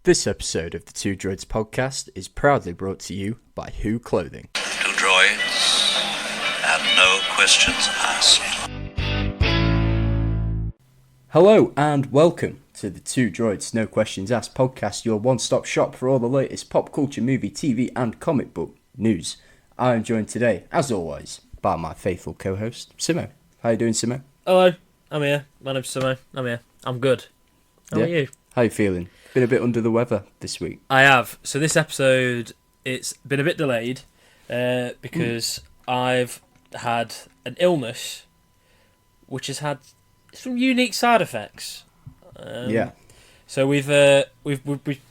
This episode of the Two Droids podcast is proudly brought to you by Who Clothing. Two droids and no questions asked. Hello and welcome to the Two Droids No Questions Asked podcast, your one-stop shop for all the latest pop culture, movie, TV and comic book news. I am joined today, as always, by my faithful co-host, Simo. How you doing, Simo? Hello, I'm here. My name's Simo. I'm here. I'm good. How are you? How you feeling? Been a bit under the weather this week. I have. So this episode, it's been a bit delayed because I've had an illness which has had some unique side effects. So we've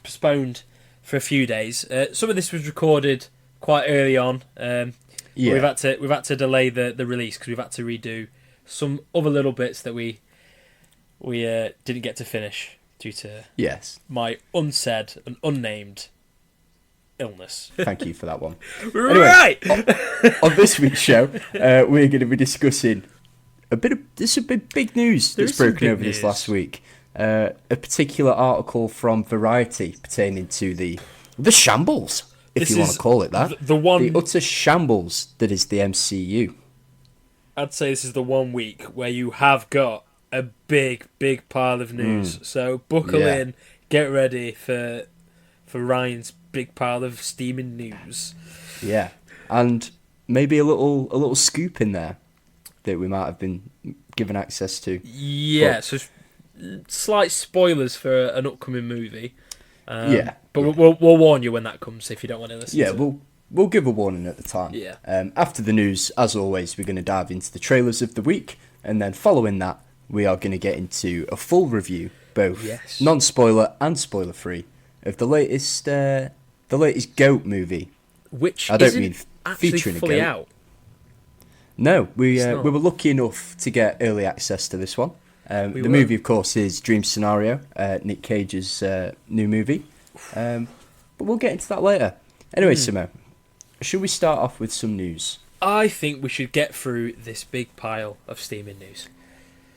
postponed for a few days. Some of this was recorded quite early on. We've had to delay the release because we've had to redo some other little bits that we didn't get to finish due to my unsaid and unnamed illness. Thank you for that one. Right. Anyway, on this week's show, we're going to be discussing there's a big news that's broken over this last week. A particular article from Variety pertaining to the shambles, if you want to call it that. The utter shambles that is the MCU. I'd say this is the 1 week where you have got a big pile of news. So buckle in, get ready for Ryan's big pile of steaming news. Yeah, and maybe a little scoop in there that we might have been given access to. Yeah, so slight spoilers for an upcoming movie. But we'll warn you when that comes if you don't want to listen. Yeah, we'll give a warning at the time. Yeah. After the news, as always, we're going to dive into the trailers of the week, and then following that, we are going to get into a full review, both non-spoiler and spoiler-free, of the latest Goat movie. Which I don't isn't mean actually featuring fully a goat. out. No, we were lucky enough to get early access to this one. The movie, of course, is Dream Scenario, Nic Cage's new movie. But we'll get into that later. Anyway, Simo, should we start off with some news? I think we should get through this big pile of steaming news.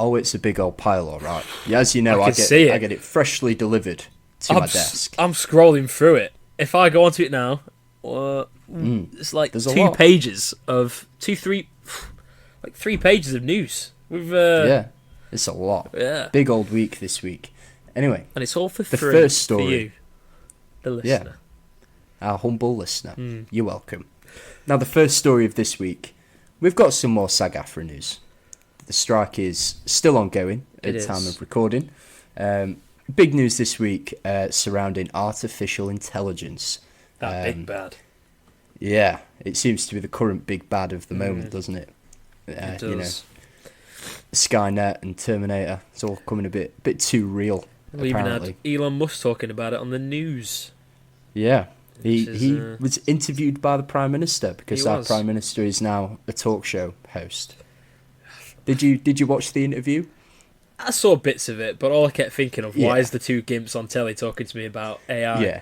Oh, it's a big old pile, all right. Yeah, as you know, I get it freshly delivered to my desk. I'm scrolling through it. If I go onto it now, it's like There's three pages of news. It's a lot. Yeah. Big old week this week. Anyway. And it's all for the free first story, for you, the listener. Yeah, our humble listener. You're welcome. Now, the first story of this week, we've got some more SAG-AFTRA news. The strike is still ongoing at the time of recording. Big news this week surrounding artificial intelligence. That big bad. Yeah, it seems to be the current big bad of the moment, doesn't it? It does. You know, Skynet and Terminator, it's all coming a bit too real, We apparently. even had Elon Musk talking about it on the news. Yeah, he was interviewed by the Prime Minister because our Prime Minister is now a talk show host. Did you watch the interview? I saw bits of it, but all I kept thinking of, why is the two gimps on telly talking to me about AI? Yeah.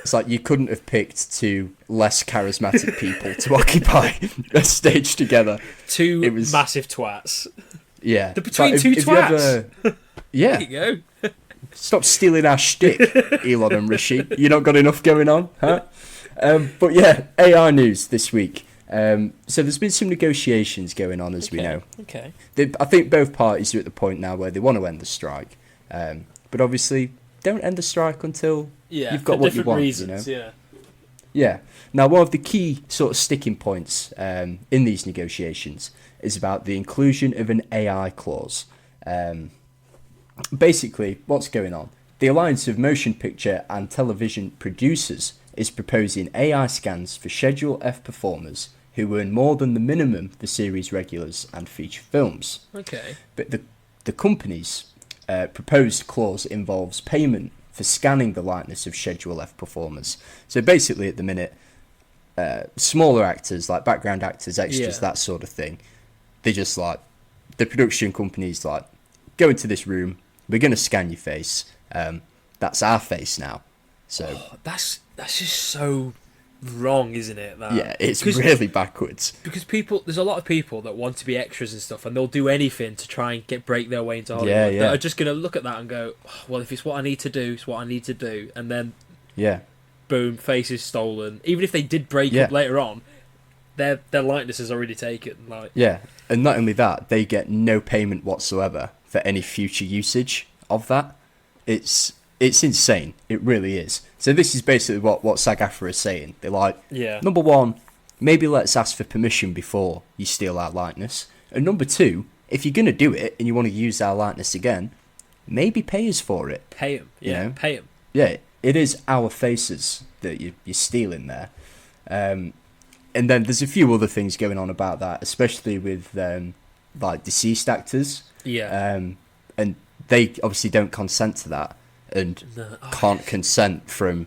It's like you couldn't have picked two less charismatic people to occupy a stage together. Two massive twats. Yeah. They're between two twats. Yeah. There you go. Stop stealing our shtick, Elon and Rishi. You not got enough going on, huh? But yeah, AI news this week. So there's been some negotiations going on, as we know. Okay. I think both parties are at the point now where they want to end the strike. But obviously, don't end the strike until you've got what you want. Reasons, you know? Yeah. Now, one of the key sort of sticking points in these negotiations is about the inclusion of an AI clause. Basically, what's going on? The Alliance of Motion Picture and Television Producers is proposing AI scans for Schedule F performers who earn more than the minimum for series regulars and feature films. Okay. But the company's proposed clause involves payment for scanning the likeness of Schedule F performers. So basically, at the minute, smaller actors, like background actors, extras, that sort of thing, they just like, the production company's like, go into this room, we're going to scan your face. That's our face now. So that's just so wrong, isn't it? That? Yeah, it's really backwards. Because there's a lot of people that want to be extras and stuff, and they'll do anything to try and break their way into Hollywood. Yeah. That are just going to look at that and go, oh, well, if it's what I need to do, it's what I need to do. And then, boom, face is stolen. Even if they did break up later on, their likeness is already taken. Like, yeah, and not only that, they get no payment whatsoever for any future usage of that. It's insane. It really is. So this is basically what SAG-AFTRA is saying. They're like, number one, maybe let's ask for permission before you steal our likeness. And number two, if you're going to do it and you want to use our likeness again, maybe pay us for it. Pay them. You know? Pay them. Yeah, it is our faces that you're stealing there. And then there's a few other things going on about that, especially with like deceased actors. Yeah. And they obviously don't consent to that and can't consent from,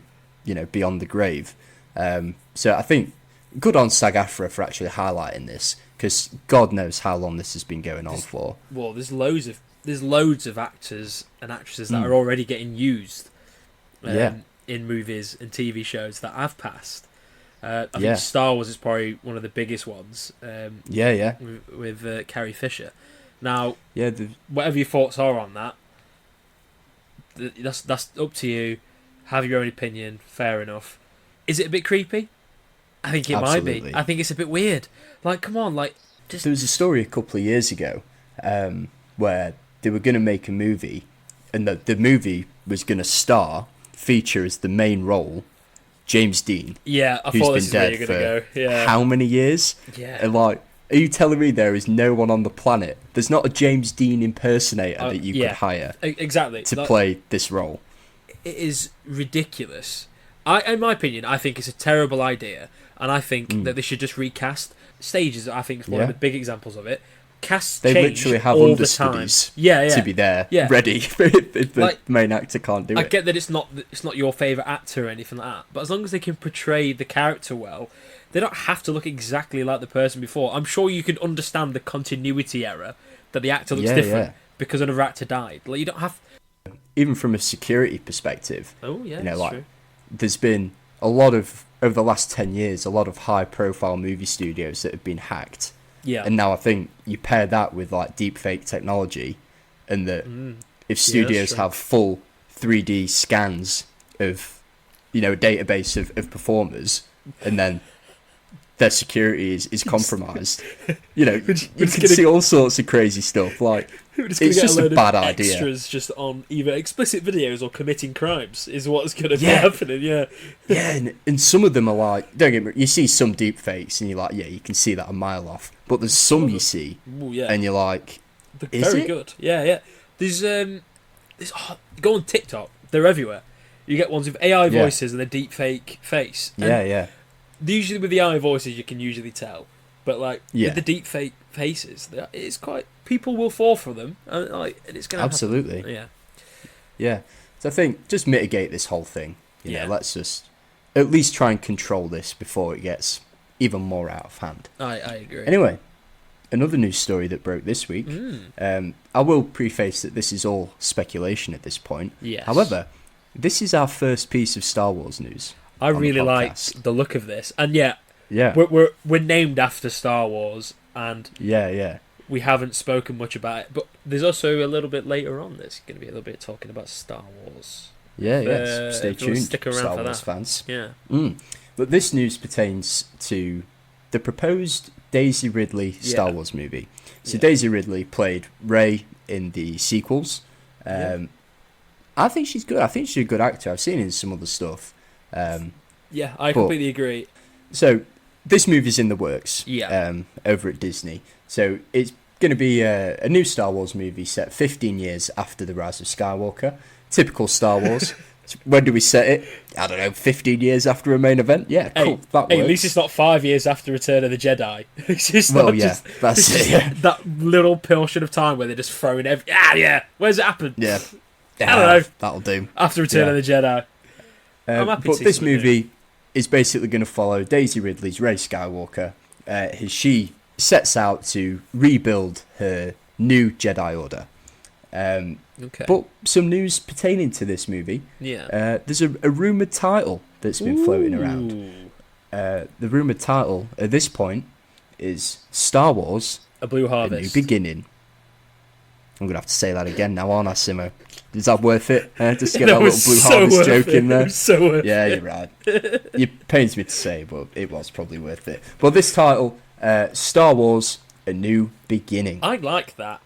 beyond the grave. So I think good on SAG-AFTRA for actually highlighting this, because God knows how long this has been going on for. Well, there's loads of actors and actresses that are already getting used in movies and TV shows that have passed. I think Star Wars is probably one of the biggest ones. With Carrie Fisher. Now, whatever your thoughts are on that, that's up to you. Have your own opinion. Fair enough. Is it a bit creepy? I think it might be. I think it's a bit weird. Like, come on, like. There was a story a couple of years ago where they were going to make a movie, and the movie was going to feature as the main role James Dean. Yeah, I who's thought been this is where dead you're for going to go. Yeah. How many years? Yeah. And like, are you telling me there is no one on the planet? There's not a James Dean impersonator that you could hire exactly to play this role? It is ridiculous. In my opinion, I think it's a terrible idea, and I think that they should just recast. Stages, I think, is one of the big examples of it. They literally have all understudies the time. to be there, ready if the main actor can't do it. I get that it's not your favourite actor or anything like that, but as long as they can portray the character well, they don't have to look exactly like the person before. I'm sure you can understand the continuity error, that the actor looks different because another actor died. Like, you don't have... Even from a security perspective, that's true. There's been a lot of, over the last 10 years, a lot of high-profile movie studios that have been hacked. Yeah. And now I think you pair that with like deepfake technology, and that if studios have full 3D scans of, a database of performers, and then their security is compromised, you can see all sorts of crazy stuff. Like, it's just a bad idea. Extras just on either explicit videos or committing crimes is what's going to be happening. Yeah. Yeah, and some of them are like, don't get me, you see some deep fakes and you're like, you can see that a mile off. But there's some you see, and you're like, they're very good. Yeah. There's go on TikTok, they're everywhere. You get ones with AI voices and a deep fake face. And usually with the AI voices you can usually tell, but with the deep fake faces, it's quite, people will fall for them, and it's going to absolutely happen. Yeah. So I think just mitigate this whole thing. Let's just at least try and control this before it gets even more out of hand. I agree. Anyway, another news story that broke this week. I will preface that this is all speculation at this point. Yes. However, this is our first piece of Star Wars news. I really like the look of this, and we're named after Star Wars, and we haven't spoken much about it. But there's also a little bit later on. There's going to be a little bit talking about Star Wars. Stay tuned, stick around Star for Wars that. fans. Yeah. But this news pertains to the proposed Daisy Ridley Star Wars movie. So Daisy Ridley played Rey in the sequels. I think she's good. I think she's a good actor. I've seen her in some other stuff. I completely agree. So this movie's in the works. Yeah. Over at Disney. So it's going to be a new Star Wars movie set 15 years after The Rise of Skywalker. Typical Star Wars. When do we set it? I don't know, 15 years after a main event? Yeah, cool. That works. At least it's not 5 years after Return of the Jedi. It's just that's it. Yeah. That little portion of time where they're just throwing where's it happened? Yeah. I don't know. That'll do. After Return of the Jedi. I'm happy but to this movie is basically going to follow Daisy Ridley's Rey Skywalker. She sets out to rebuild her new Jedi Order. But some news pertaining to this movie. Yeah. There's a rumoured title that's been floating around. the rumoured title at this point is Star Wars: A Blue A New Harvest. Beginning. I'm going to have to say that again now, aren't I, Simo? Is that worth it? Just to get That that little was Blue so Harvest worth joke it. in It there? was so worth Yeah, it. you're right. It pains me to say, but it was probably worth it. But this title, Star Wars: A New Beginning. I like that.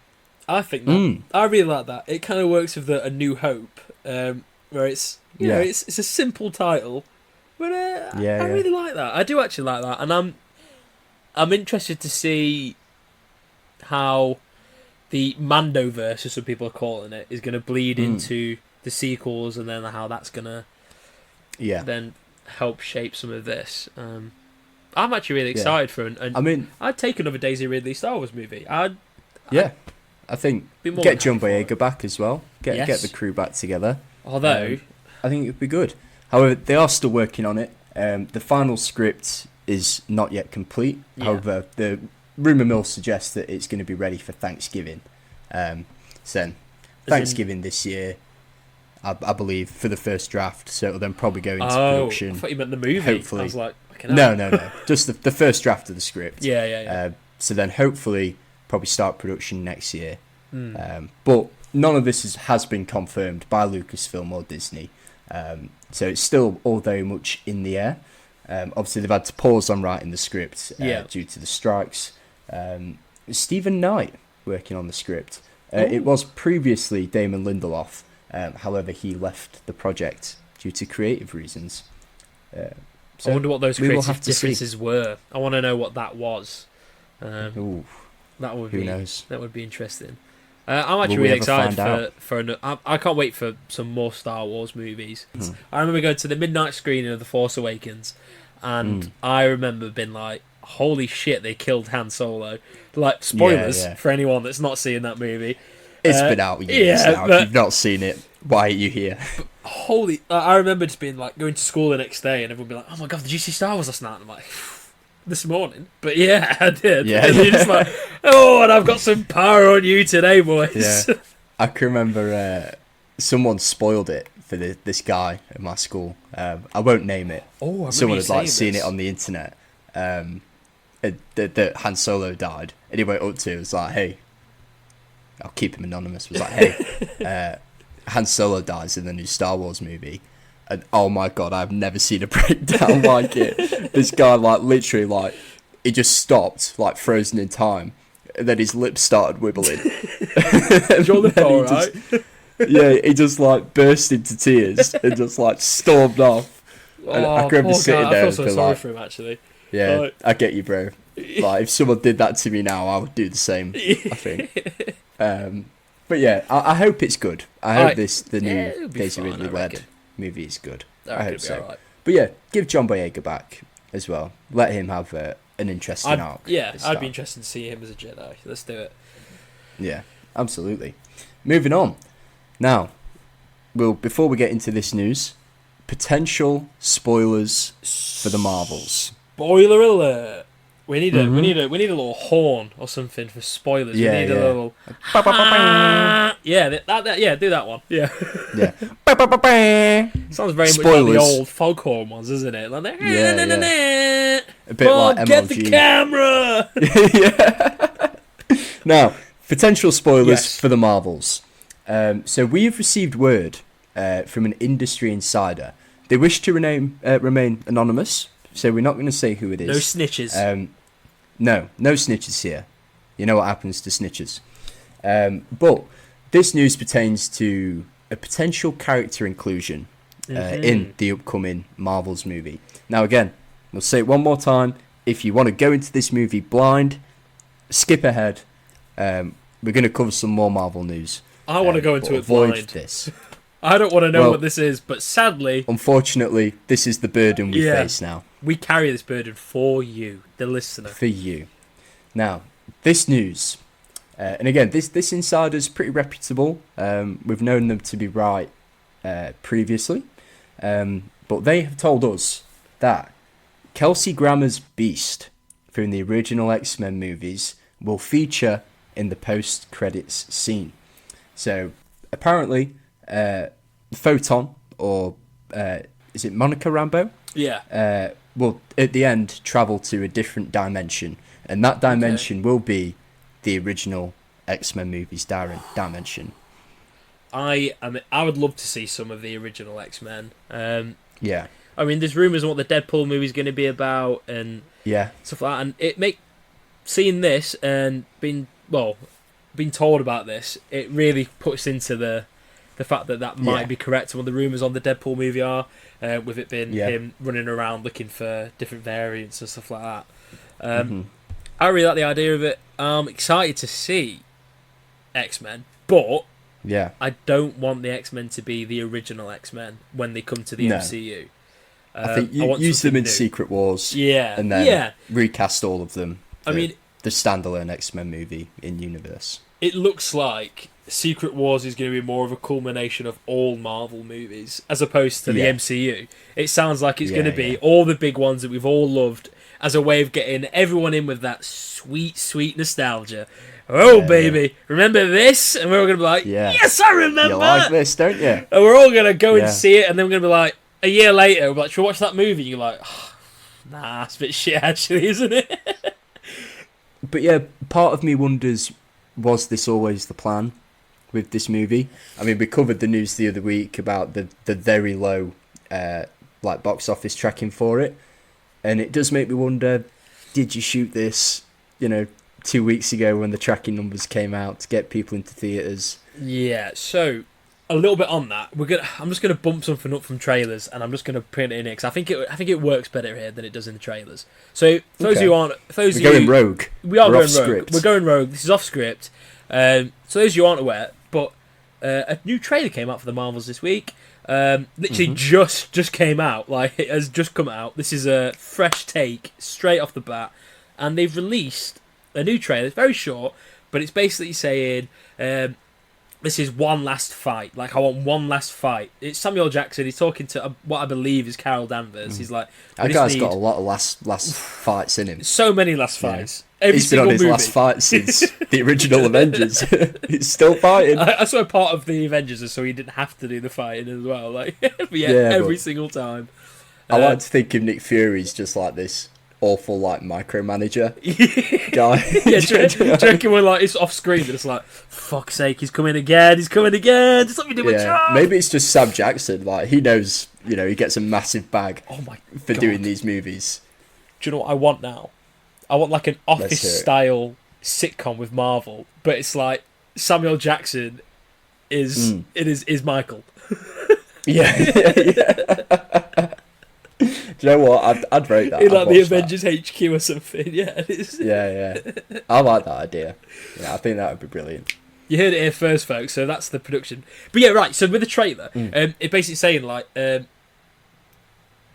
I think that. I really like that. It kind of works with A New Hope, where it's you know Yeah. it's a simple title, but Yeah, I really like that. I do actually like that, and I'm interested to see how the Mandoverse, as some people are calling it, is going to bleed into the sequels, and then how that's going to then help shape some of this. I'm actually really excited for it. And I mean, I'd take another Daisy Ridley Star Wars movie. I think be more get than John happy for Boyega it. back as well. Get Yes. the crew back together. Although, I think it would be good. However, they are still working on it. The final script is not yet complete. Yeah. However, the rumour mill suggests that it's going to be ready for Thanksgiving. So Thanksgiving this year, I believe, for the first draft. So it'll then probably go into I production. thought you meant the movie. Hopefully. I was like, fucking hell. No. Just the first draft of the script. Yeah. So then hopefully probably start production next year. But none of this has been confirmed by Lucasfilm or Disney. So it's still all very much in the air. Obviously, they've had to pause on writing the script due to the strikes. Stephen Knight working on the script. It was previously Damon Lindelof. However, he left the project due to creative reasons. So I wonder what those we will creative have to see. differences were. I want to know what that was. Ooh, That would who be knows? that would be interesting. I'm actually Will we really ever excited find for I can't wait for some more Star Wars movies. Hmm. I remember going to the midnight screening of The Force Awakens, and I remember being like, "Holy shit, they killed Han Solo!" Like spoilers Yeah. for anyone that's not seeing that movie. It's been out years now. but- If you've not seen it, why are you here? Holy! I remember just being like going to school the next day, and everyone be like, "Oh my god, did you see Star Wars last night?" And I'm like, "This morning," but yeah, I did. Yeah. And you're just like, "Oh, and I've got some power on you today, boys." Yeah. I can remember someone spoiled it for this guy at my school. I won't name it. Oh, I remember Someone you had like saying seen this. it on the internet. That Han Solo died, and he went up to it, was like, "Hey," I'll keep him anonymous. Was like, "Hey, Han Solo dies in the new Star Wars movie." And oh my god, I've never seen a breakdown like it. This guy, like, literally, like, he just stopped, like, frozen in time, and then his lips started wibbling. Is your lip And he alright? Yeah, he just, like, burst into tears and just, like, stormed off. And I can remember poor sitting guy. there I feel and so feel sorry like, for him, actually. yeah, Like- I get you, bro. Like, if someone did that to me now, I would do the same, I think. But yeah, I hope it's good. I hope the new it'll be Daisy fine, Ridley I led reckon. movie is good. I I reckon hope it'll be so. alright. But yeah, give John Boyega back as well. Let him have an interesting arc. Yeah, this I'd time. be interested to see him as a Jedi. Let's do it. Yeah, absolutely. Moving on. Now, before we get into this news, potential spoilers for the Marvels. Spoiler alert! We need a little horn or something for spoilers. Yeah, we need yeah. a little yeah, do that one. Yeah. Yeah. Sounds very much like Spoilers. the old foghorn ones, isn't it? Like, Yeah, A bit Mom, like get MLG. the camera. Yeah. Now, potential spoilers Yes. for the Marvels. So we have received word from an industry insider. They wish to remain anonymous, so we're not going to say who it is. No snitches. No snitches here. You know what happens to snitches. But this news pertains to a potential character inclusion in the upcoming Marvels movie. Now, again, we'll say it one more time. If you want to go into this movie blind, skip ahead. We're going to cover some more Marvel news. I want to go but into it avoid blind. this. I don't want to know Well- what this is, but sadly, Unfortunately, this is the burden we Yeah. face now. we carry this burden for you, the listener. For you. Now, this news, and again, this insider's pretty reputable. We've known them to be right previously, but they have told us that Kelsey Grammer's Beast from the original X-Men movies will feature in the post-credits scene. So, apparently, Photon, or is it Monica Rambeau? Yeah. will at the end travel to a different dimension, and that dimension will be the original X-Men movies dimension. I would love to see some of the original X-Men. Yeah. I mean, there's rumours on what the Deadpool movie is going to be about and stuff like that. And seeing this and being told about this, it really puts into the fact that might be correct. And what the rumours on the Deadpool movie are, with it being him running around looking for different variants and stuff like that. I really like the idea of it. I'm excited to see X-Men, but I don't want the X-Men to be the original X-Men when they come to the MCU. I think use them in Secret Wars, and then recast all of them. I mean, the standalone X-Men movie in universe. It looks like Secret Wars is going to be more of a culmination of all Marvel movies as opposed to the MCU. It sounds like it's going to be all the big ones that we've all loved as a way of getting everyone in with that sweet, sweet nostalgia. Oh, baby, remember this? And we're all going to be like, yes, I remember. You like this, don't you? And we're all going to go and see it, and then we're going to be like, a year later, we're like, should we watch that movie? And you're like, nah, it's a bit shit, actually, isn't it? But yeah, part of me wonders, was this always the plan with this movie? I mean, we covered the news the other week about the very low box office tracking for it, and it does make me wonder, did you shoot this 2 weeks ago when the tracking numbers came out to get people into theatres? Yeah, so a little bit on that. I'm just gonna bump something up from trailers, and I'm just gonna print it in here because I think it works better here than it does in the trailers. So for those who aren't, we're going rogue. We are going rogue. Script. We're going rogue. This is off script. So those of you who aren't aware, but a new trailer came out for the Marvels this week. Literally just came out. Like, it has just come out. This is a fresh take straight off the bat, and they've released a new trailer. It's very short, but it's basically saying, this is one last fight. Like, I want one last fight. It's Samuel Jackson. He's talking to what I believe is Carol Danvers. He's like, that guy's got a lot of last fights in him. So many last fights. He's been on his last fight since the original Avengers. He's still fighting. I saw part of the Avengers is so he didn't have to do the fighting as well. Like, every single time. I like to think of Nick Fury as just like this awful micromanager guy. Do you reckon when it's off screen, it's like, fuck's sake, he's coming again, just let me do my job. Maybe it's just Sam Jackson, he knows, he gets a massive bag for doing these movies. Do you know what I want now? I want like an Office style sitcom with Marvel, but it's like Samuel Jackson is Michael. yeah. Do you know what? I'd rate that. In like the Avengers HQ or something. Yeah, it is. Yeah. I like that idea. Yeah, I think that would be brilliant. You heard it here first, folks. So that's the production. But yeah, right. So with the trailer, it basically saying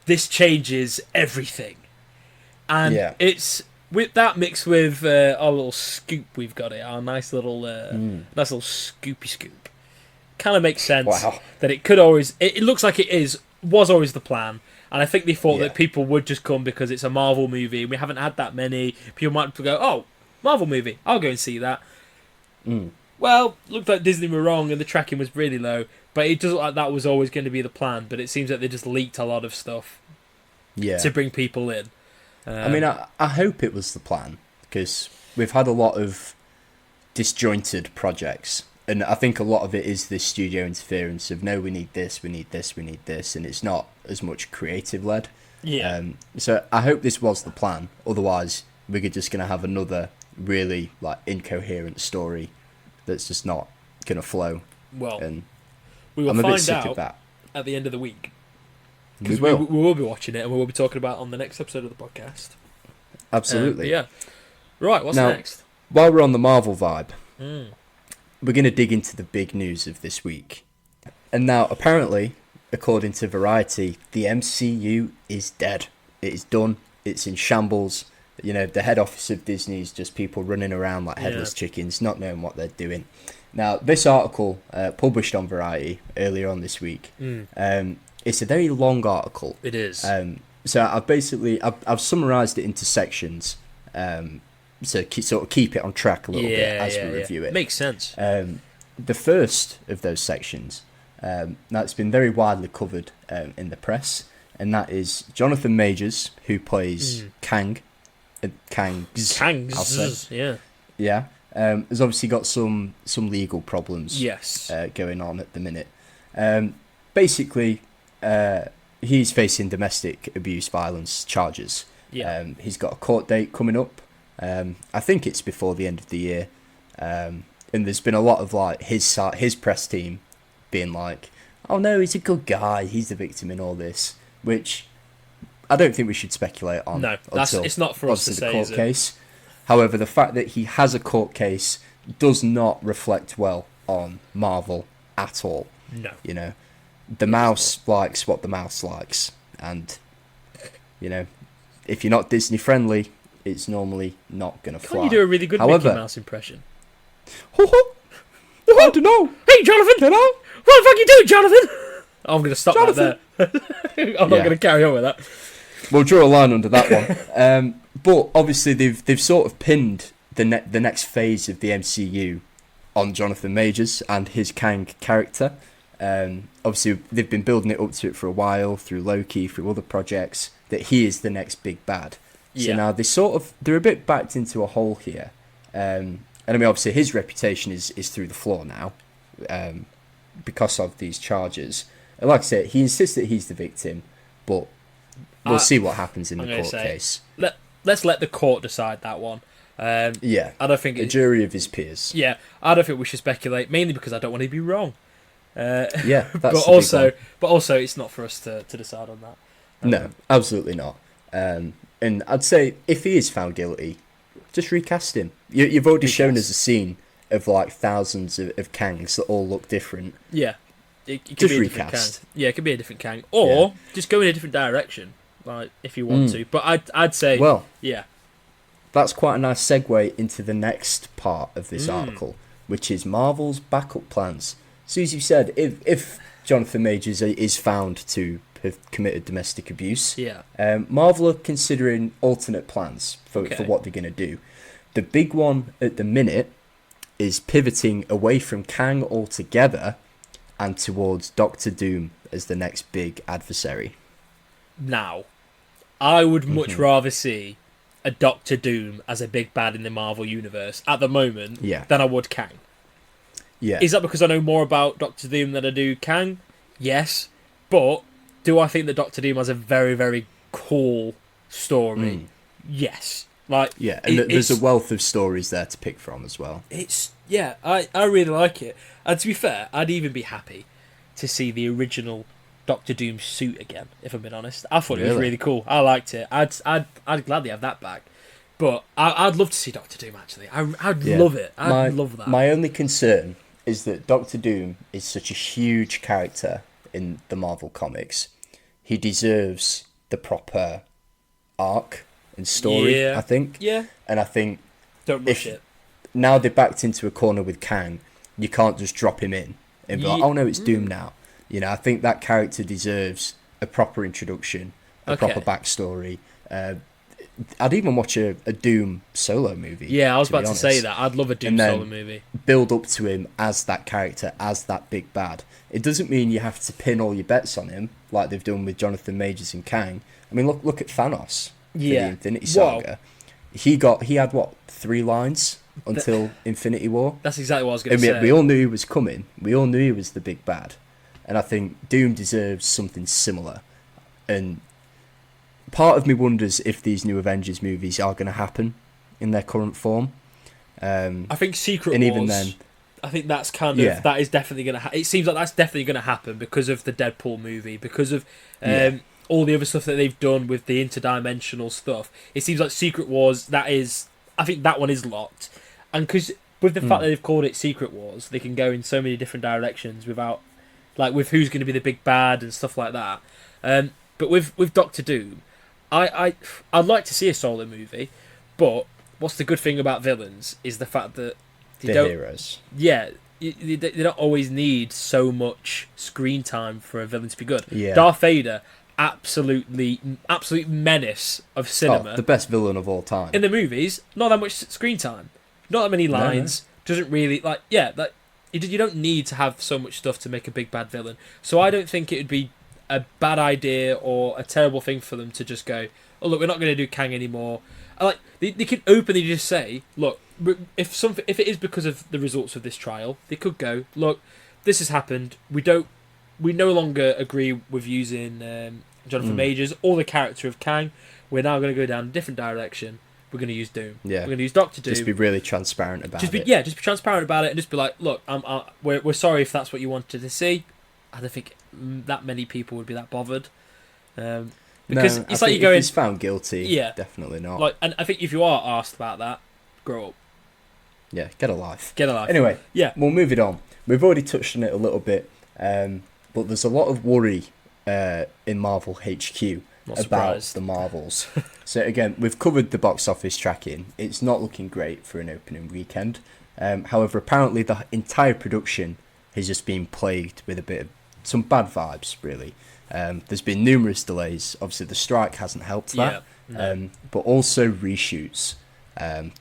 this changes everything, and it's with that mixed with our little scoop we've got here, our nice little scoopy scoop. Kind of makes sense that it could always. It looks like was always the plan. And I think they thought that people would just come because it's a Marvel movie. We haven't had that many. People might go, oh, Marvel movie, I'll go and see that. Well, looked like Disney were wrong and the tracking was really low. But it doesn't look like that was always going to be the plan. But it seems like they just leaked a lot of stuff to bring people in. I mean, I hope it was the plan. Because we've had a lot of disjointed projects. And I think a lot of it is this studio interference of, no, we need this, we need this, we need this. And it's not as much creative led. Yeah. So I hope this was the plan. Otherwise, we're just going to have another really incoherent story that's just not going to flow. Well, and we will I'm a find bit sick out of that. at the end of the week. We Because we will be watching it and we will be talking about it on the next episode of the podcast. Absolutely. Yeah. Right, what's now, next? While we're on the Marvel vibe, we're going to dig into the big news of this week. And now, apparently, according to Variety, the MCU is dead. It is done. It's in shambles. The head office of Disney is just people running around like headless chickens, not knowing what they're doing. Now, this article, published on Variety earlier on this week, it's a very long article. It is. So I've summarised it into sections, so sort of keep it on track a little bit as we review it. Makes sense. The first of those sections, now it's been very widely covered in the press, and that is Jonathan Majors, who plays Kang. Kangs, I'll say. Yeah. Yeah. Has obviously got some legal problems. Yes. Going on at the minute. Basically, he's facing domestic abuse violence charges. Yeah. He's got a court date coming up. I think it's before the end of the year. And there's been a lot of like his press team being like, "Oh no, he's a good guy. He's the victim in all this," which I don't think we should speculate on. No, it's not for us to say. The court case. However, the fact that he has a court case does not reflect well on Marvel at all. No. You know, the mouse likes what the mouse likes, and you know, if you're not Disney friendly, it's normally not gonna fly. Can't you do a really good Mickey Mouse impression? I don't know. Hey, Jonathan! Can I? What the fuck are you doing, Jonathan? I'm going to stop Jonathan. that there. I'm not going to carry on with that. We'll draw a line under that one. But obviously they've sort of pinned the next phase of the MCU on Jonathan Majors and his Kang character. Obviously they've been building it up to it for a while through Loki, through other projects, that he is the next big bad. So now they're a bit backed into a hole here. And I mean, obviously his reputation is through the floor now, because of these charges. And like I said, he insists that he's the victim, but we'll see what happens in the court case. Let's let the court decide that one. I don't think a jury of his peers. Yeah, I don't think we should speculate, mainly because I don't want to be wrong. That's but also it's not for us to decide on that. No, absolutely not. And I'd say if he is found guilty, just recast him. You've already shown us a scene of like thousands of Kangs that all look different. Yeah, it could just be a recast. different Kang. Yeah, it could be a different Kang, or just go in a different direction, like if you want to. But I'd say, well, yeah, that's quite a nice segue into the next part of this article, which is Marvel's backup plans. So as you said, if Jonathan Majors is found to have committed domestic abuse, Marvel are considering alternate plans for what they're going to do. The big one at the minute is pivoting away from Kang altogether and towards Doctor Doom as the next big adversary. Now, I would much rather see a Doctor Doom as a big bad in the Marvel Universe at the moment than I would Kang. Yeah. Is that because I know more about Doctor Doom than I do Kang? Yes. But do I think that Doctor Doom has a very, very cool story? Yes. Like, and there's a wealth of stories there to pick from as well. I really like it. And to be fair, I'd even be happy to see the original Doctor Doom suit again, if I'm being honest. I thought it was really cool. I liked it. I'd gladly have that back. But I'd love to see Doctor Doom, actually. I'd love it. I'd love that. My only concern is that Doctor Doom is such a huge character in the Marvel comics. He deserves the proper arc and story, I think. Yeah. And I think don't rush it. Now they're backed into a corner with Kang, you can't just drop him in and be like, oh no, it's Doom now. You know, I think that character deserves a proper introduction, a proper backstory. I'd even watch a Doom solo movie. Yeah, I was about to say that. I'd love a Doom solo movie. Build up to him as that character, as that big bad. It doesn't mean you have to pin all your bets on him, like they've done with Jonathan Majors and Kang. I mean, look at Thanos for the Infinity Saga. He had, 3 lines until Infinity War? That's exactly what I was going to say. We all knew he was coming. We all knew he was the big bad. And I think Doom deserves something similar. And part of me wonders if these new Avengers movies are going to happen in their current form. I think Secret and Wars, even then, I think that's kind of that is definitely going to. It seems like that's definitely going to happen because of the Deadpool movie, because of all the other stuff that they've done with the interdimensional stuff. It seems like Secret Wars. I think that one is locked, and because with the fact that they've called it Secret Wars, they can go in so many different directions without, like, with who's going to be the big bad and stuff like that. But with Doctor Doom, I'd like to see a solo movie, but what's the good thing about villains is the fact that they're heroes. Yeah, they don't always need so much screen time for a villain to be good. Yeah. Darth Vader, absolute menace of cinema. The best villain of all time. In the movies, not that much screen time, not that many lines. No. Doesn't really you don't need to have so much stuff to make a big bad villain. So I don't think it would be a bad idea or a terrible thing for them to just go, oh look, we're not going to do Kang anymore. Like they can openly just say, look, if it is because of the results of this trial, they could go, look, this has happened. We no longer agree with using Jonathan Majors or the character of Kang. We're now going to go down a different direction. We're going to use Doom. Yeah. We're going to use Doctor Doom. Just be really transparent about it. Yeah, just be transparent about it and just be like, look, we're sorry if that's what you wanted to see. I don't think that many people would be that bothered. Because it's like you're going. If he's found guilty, yeah, definitely not. Like, and I think if you are asked about that, grow up. Yeah, get a life. Get a life. Anyway, yeah, we'll move it on. We've already touched on it a little bit, but there's a lot of worry in Marvel HQ about the Marvels. So again, we've covered the box office tracking. It's not looking great for an opening weekend. However, apparently the entire production has just been plagued with some bad vibes, really. There's been numerous delays. Obviously, the strike hasn't helped that. Yeah, no. But also reshoots.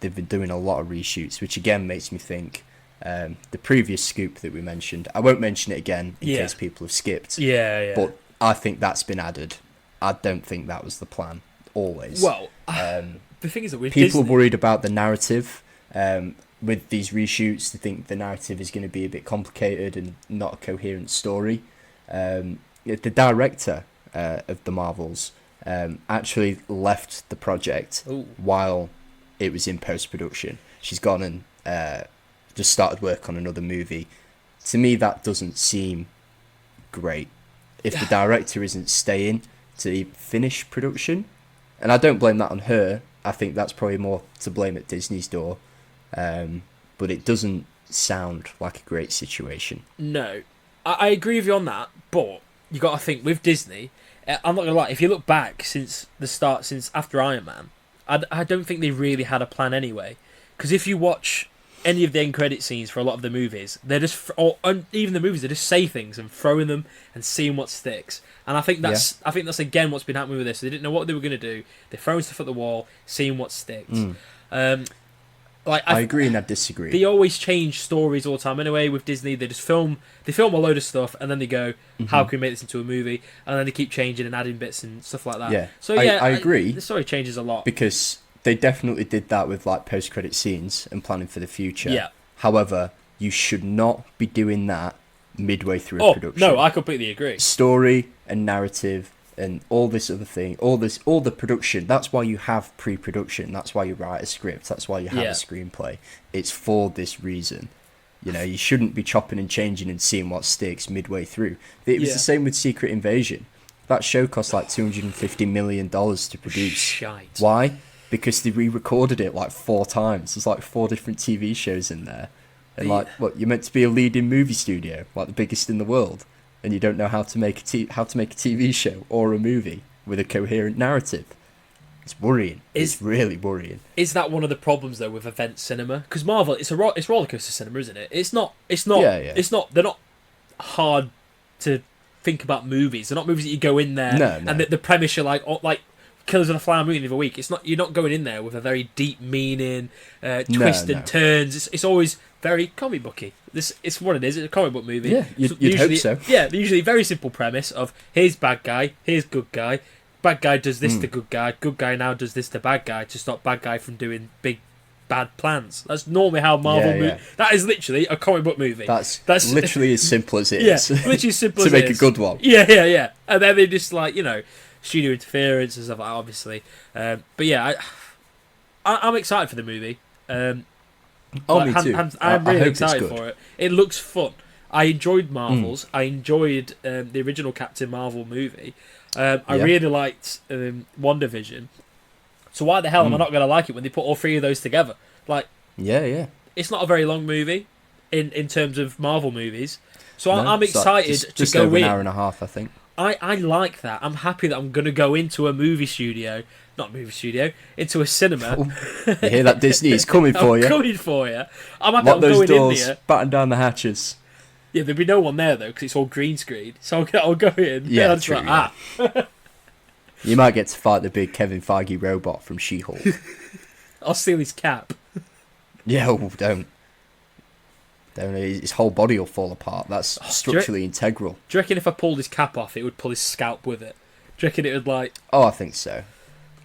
They've been doing a lot of reshoots, which again makes me think the previous scoop that we mentioned. I won't mention it again in case people have skipped. Yeah. But I think that's been added. I don't think that was the plan always. Well, the thing is that with people Disney... are worried about the narrative. With these reshoots, they think the narrative is going to be a bit complicated and not a coherent story. The director of the Marvels actually left the project while it was in post-production. She's gone and just started work on another movie. To me, that doesn't seem great. If the director isn't staying to finish production, and I don't blame that on her, I think that's probably more to blame at Disney's door. But it doesn't sound like a great situation. No, I agree with you on that, but you got to think with Disney. I'm not gonna lie. If you look back since after Iron Man, I don't think they really had a plan anyway. Because if you watch any of the end credit scenes for a lot of the movies, they're just even the movies, they just say things and throwing them and seeing what sticks. And I think that's again what's been happening with this. They didn't know what they were gonna do. They're throwing stuff at the wall, seeing what sticks. I agree and I disagree. They always change stories all the time. Anyway, with Disney, they film a load of stuff and then they go, how can we make this into a movie? And then they keep changing and adding bits and stuff like that. Yeah. So I agree. The story changes a lot because they definitely did that with like post-credit scenes and planning for the future. Yeah. However, you should not be doing that midway through a production. No, I completely agree. Story and narrative and all this other thing, all the production, that's why you have pre-production, that's why you write a script, that's why you have a screenplay. It's for this reason. You know, you shouldn't be chopping and changing and seeing what sticks midway through. It was the same with Secret Invasion. That show cost like $250 million to produce. Shite. Why? Because they re-recorded it like 4 times. There's like 4 different TV shows in there. And like, what, you're meant to be a leading movie studio, like the biggest in the world, and you don't know how to make a TV show or a movie with a coherent narrative. It's worrying. It's really worrying. Is that one of the problems though with event cinema? Because Marvel, it's roller coaster cinema, isn't it? It's not. It's not. They're not hard to think about movies. They're not movies that you go in there and the premise you're like Killers of the Flower Moon of a week. It's not. You're not going in there with a very deep meaning, twists and turns. It's always very comic booky. It's what it is. It's a comic book movie. Yeah, you'd hope so. Yeah, usually very simple premise of here's bad guy, here's good guy. Bad guy does this to good guy now does this to bad guy to stop bad guy from doing big bad plans. That's normally how Marvel that is literally a comic book movie. That's literally as simple as it is. Yeah, literally as simple to as make it is. A good one. Yeah. And then they just studio interference and stuff like that, obviously. But yeah, I'm excited for the movie. Me too. I'm really excited for it. It looks fun. I enjoyed Marvels. I enjoyed the original Captain Marvel movie. I really liked WandaVision. So why the hell am I not going to like it when they put all 3 of those together? Yeah. It's not a very long movie in terms of Marvel movies. So I'm excited just to go over in. An hour and a half, I think. I like that. I'm happy that I'm going to go into a into a cinema. You hear that, Disney? It's coming for you. I'm coming for you. I'm happy Lock those going doors, in there. batten down the hatches. Yeah, there'll be no one there, though, because it's all green screen. So I'll go in. Yeah, and true. You might get to fight the big Kevin Feige robot from She-Hulk. I'll steal his cap. Yeah, don't Then his whole body will fall apart. That's structurally integral. Do you reckon if I pulled his cap off, it would pull his scalp with it? Do you reckon it would like... Oh, I think so.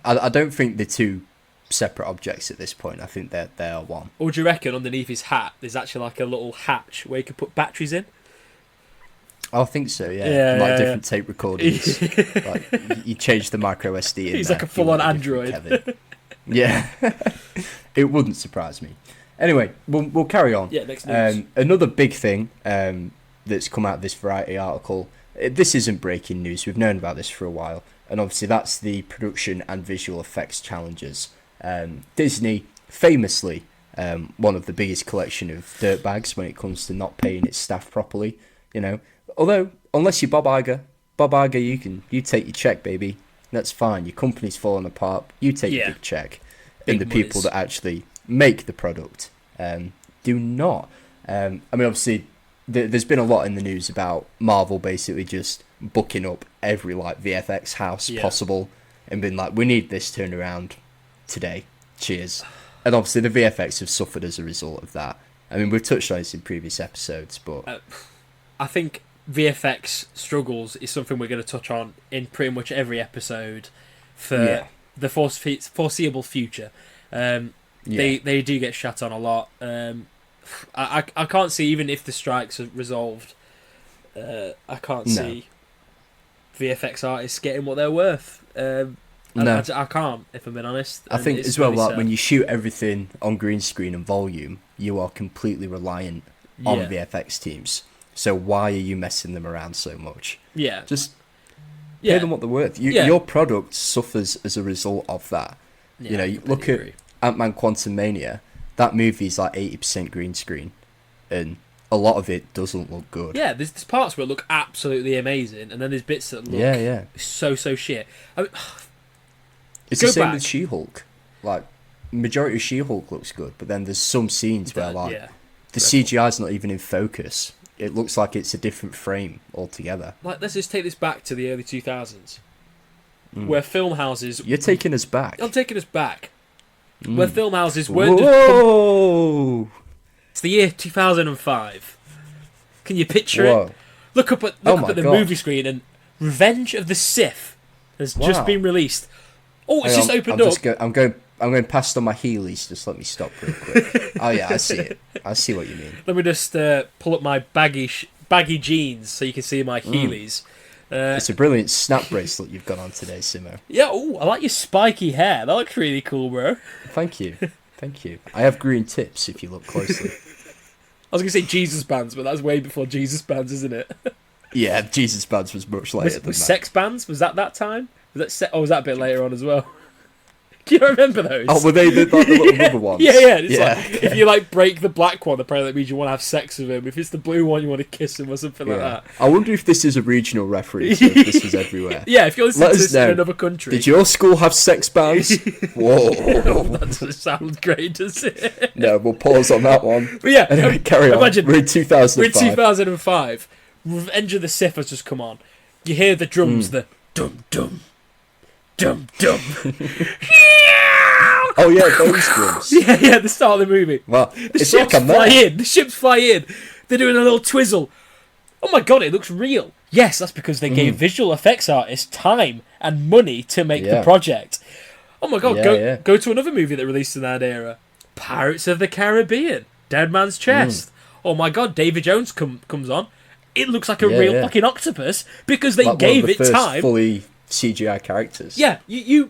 I don't think they're two separate objects at this point. I think they are one. Or do you reckon underneath his hat there's actually like a little hatch where you could put batteries in? I think so, yeah. Yeah, like yeah, different tape recordings. Like you change the micro SD in. He's there, like a full-on Android. Kevin. Yeah. It wouldn't surprise me. Anyway, we'll carry on. Yeah, next news. Another big thing that's come out of this Variety article. This isn't breaking news. We've known about this for a while. And obviously that's the production and visual effects challenges. Disney, famously, one of the biggest collection of dirtbags when it comes to not paying its staff properly. You know, although unless you're Bob Iger, you take your check, baby. That's fine. Your company's falling apart. You take your big check. And the people that actually make the product do not. I mean, obviously, there's been a lot in the news about Marvel basically just booking up every like VFX house possible and being like, we need this turned around today. Cheers. And obviously, the VFX have suffered as a result of that. I mean, we've touched on this in previous episodes, but I think VFX struggles is something we're going to touch on in pretty much every episode for the foreseeable future. They do get shut on a lot. I can't see, even if the strikes are resolved, I can't see VFX artists getting what they're worth. I can't, if I'm being honest. I think as well, like when you shoot everything on green screen and volume, you are completely reliant on VFX teams. So why are you messing them around so much? Yeah. Just pay them what they're worth. Your product suffers as a result of that. Yeah, you know, you look at Ant-Man Quantumania, that movie's like 80% green screen, and a lot of it doesn't look good. Yeah, there's parts where it look absolutely amazing, and then there's bits that look so shit. I mean, it's the same with She-Hulk. Like, majority of She-Hulk looks good, but then there's some scenes where like the CGI's not even in focus. It looks like it's a different frame altogether. Like, let's just take this back to the early 2000s, where film houses... You're taking us back. I'm taking us back. Where film houses weren't Whoa! It's the year 2005. Can you picture it? Look up at the movie screen, and Revenge of the Sith has just been released. Oh, it's just opened up. I'm going past on my Heelys. Just let me stop real quick. Oh yeah, I see it. I see what you mean. Let me just pull up my baggy jeans so you can see my Heelys. It's a brilliant snap bracelet you've got on today, Simo. Yeah, I like your spiky hair. That looks really cool, bro. Thank you. I have green tips if you look closely. I was going to say Jesus bands, but that's way before Jesus bands, isn't it? Yeah, Jesus bands was much later than that. Sex bands? Was that time? Was that a bit later on as well? Do you remember those? Oh, were they the little rubber ones? Yeah. It's like, if you like break the black one, apparently that means you want to have sex with him. If it's the blue one, you want to kiss him or something like that. I wonder if this is a regional reference or if this was everywhere. Yeah, if you're listening to this in another country. Did your school have sex bands? Whoa. That doesn't sound great, does it? No, we'll pause on that one. But yeah, anyway, carry on. Imagine, we're in 2005. We're in 2005. Revenge of the Sith has just come on. You hear the drums, the dum-dum. Dum-dum. Oh yeah, those drums. Yeah, the start of the movie. Well, the ships fly in. The ships fly in. They're doing a little twizzle. Oh my god, it looks real. Yes, that's because they gave visual effects artists time and money to make the project. Oh my god, go to another movie that released in that era. Pirates of the Caribbean. Dead Man's Chest. Oh my god, David Jones comes on. It looks like a real fucking octopus because they gave it time. Fully CGI characters. Yeah, you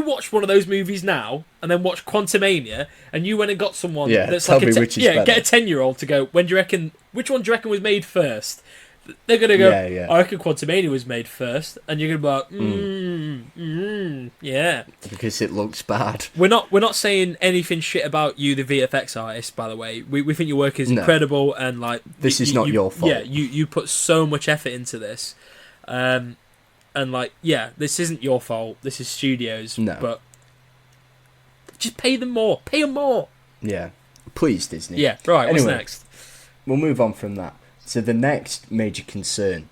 watch one of those movies now, and then watch Quantumania, and you went and got someone that's like get a 10-year-old to go. When do you reckon? Which one do you reckon was made first? They're gonna go. I reckon Quantumania was made first, and you're gonna be like, because it looks bad. We're not saying anything shit about you, the VFX artist. By the way, we think your work is incredible, and like this is not your fault. Yeah, you put so much effort into this. And like, this isn't your fault. This is studios. No. But just pay them more. Pay them more. Yeah. Please, Disney. Yeah, right. Anyway, what's next? We'll move on from that. So the next major concern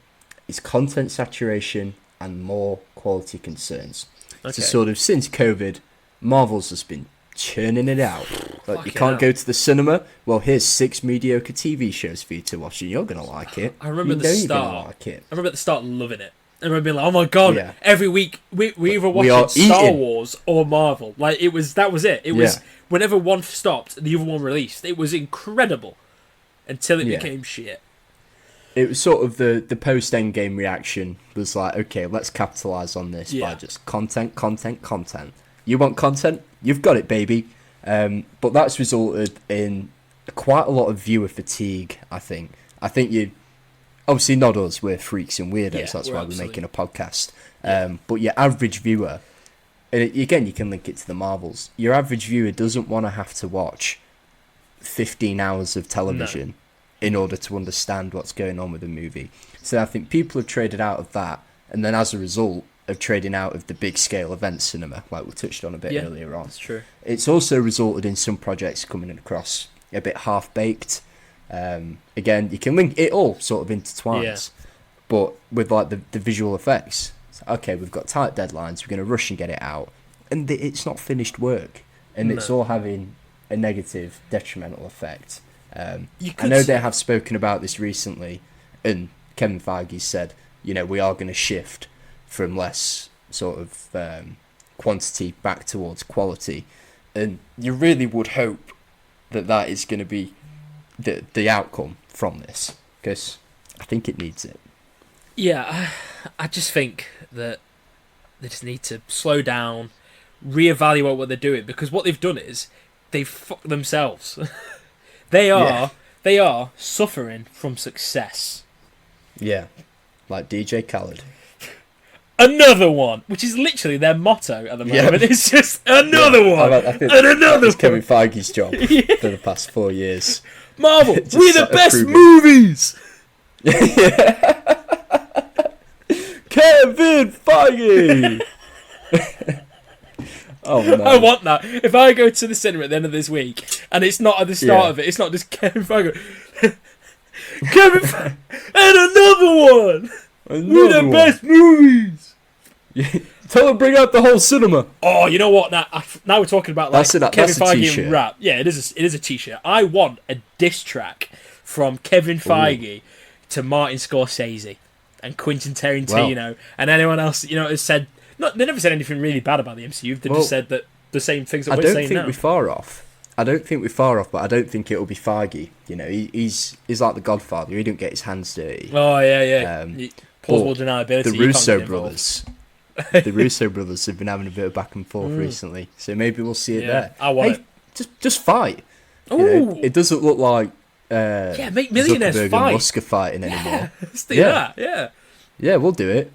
is content saturation and more quality concerns. Okay. So sort of since COVID, Marvel's just been churning it out. Like, you Fucking can't hell. go to the cinema. Well, here's 6 mediocre TV shows for you to watch, and you're gonna like it. I remember You at the know you're start. gonna like it. I remember at the start loving it. I remember being like, "Oh my god!" Yeah. Every week we either We are watching Star eating. Wars or Marvel. Like that was it. It was Yeah. whenever one stopped, the other one released. It was incredible until it Yeah. became shit. It was sort of the post Endgame reaction was like, okay, let's capitalize on this by Yeah. just content. You want content? You've got it, baby. But that's resulted in quite a lot of viewer fatigue, I think. I think you... Obviously, not us. We're freaks and weirdos. Yeah, That's we're why we're absolutely- making a podcast. But your average viewer... And again, you can link it to the Marvels. Your average viewer doesn't want to have to watch 15 hours of television in order to understand what's going on with the movie. So I think people have traded out of that, and then as a result of trading out of the big scale event cinema, like we touched on a bit earlier on. That's true. It's also resulted in some projects coming across a bit half-baked. Again, you can link it all sort of intertwines, Yeah. but with like the visual effects. So, okay, we've got tight deadlines, we're going to rush and get it out, and it's not finished work, and it's all having a negative, detrimental effect. I know they have spoken about this recently, and Kevin Feige said, we are going to shift from less sort of quantity back towards quality, and you really would hope that is going to be the outcome from this, because I think it needs it. Yeah, I just think that they just need to slow down, reevaluate what they're doing, because what they've done is they've fucked themselves. They are suffering from success. Yeah, like DJ Khaled. Another one, which is literally their motto at the moment. It's just another one, I think and another that's Kevin one. Feige's job for the past 4 years. Marvel, Just we're the start best approving. movies. Kevin Feige. Oh no! I want that. If I go to the cinema at the end of this week and it's not at the start Yeah. of it, it's not just Kevin Feige. Kevin Feige, and another one. We're the best movies. Tell them bring out the whole cinema. Oh, you know what? Now we're talking about like That's Kevin a Feige t-shirt. and rap. Yeah, it is a t-shirt. I want a diss track from Kevin Feige to Martin Scorsese and Quentin Tarantino and anyone else. Has said they never said anything really bad about the MCU. They just said that the same things that I we're don't saying think now. we're far off. But I don't think it'll be Feige. He's like the Godfather. He didn't get his hands dirty. Oh yeah. Plausible but deniability. The you can't get Russo involved. brothers have been having a bit of back and forth recently, so maybe we'll see it there. I want it. Just fight. Ooh. It doesn't look like make millionaires Zuckerberg fight. and Musk are fighting anymore. Let's do Yeah. that. Yeah. Yeah, we'll do it.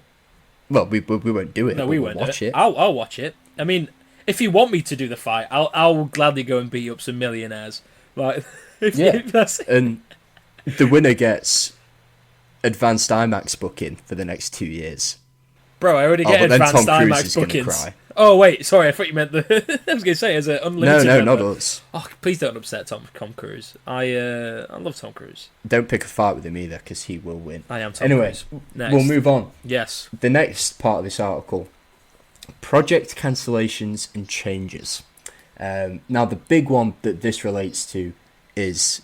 Well, we won't do it. No, but we we'll won't watch do it. I'll watch it. I mean, if you want me to do the fight, I'll gladly go and beat up some millionaires. Like, if that's it. And the winner gets advanced IMAX booking for the next 2 years. Bro, I already get but then advanced Tom Cruise IMAX is gonna bookings. cry. Oh wait, sorry, I thought you meant the. I was going to say as an unlimited. No, member. not us. Oh, please don't upset Tom Cruise. I love Tom Cruise. Don't pick a fight with him either, because he will win. I am Tom Anyway, Cruise. Next. we'll move on. Yes. The next part of this article: project cancellations and changes. Now, the big one that this relates to is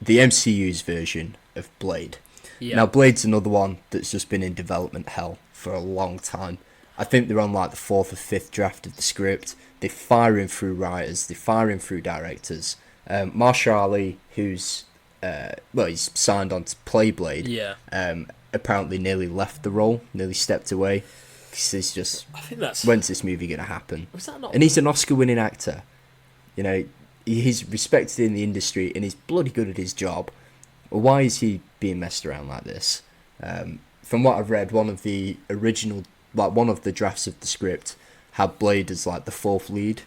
the MCU's version of Blade. Yeah. Now, Blade's another one that's just been in development hell for a long time. I think they're on like the 4th or 5th draft of the script. They're firing through writers, they're firing through directors. Marsha Ali, who's he's signed on to play Blade. Yeah. Apparently nearly left the role, nearly stepped away. Because he's just, I think that's. when's this movie going to happen? Was that not? And he's an Oscar-winning actor. He's respected in the industry and he's bloody good at his job. Well, why is he being messed around like this? From what I've read, one of the drafts of the script had Blade as like the 4th lead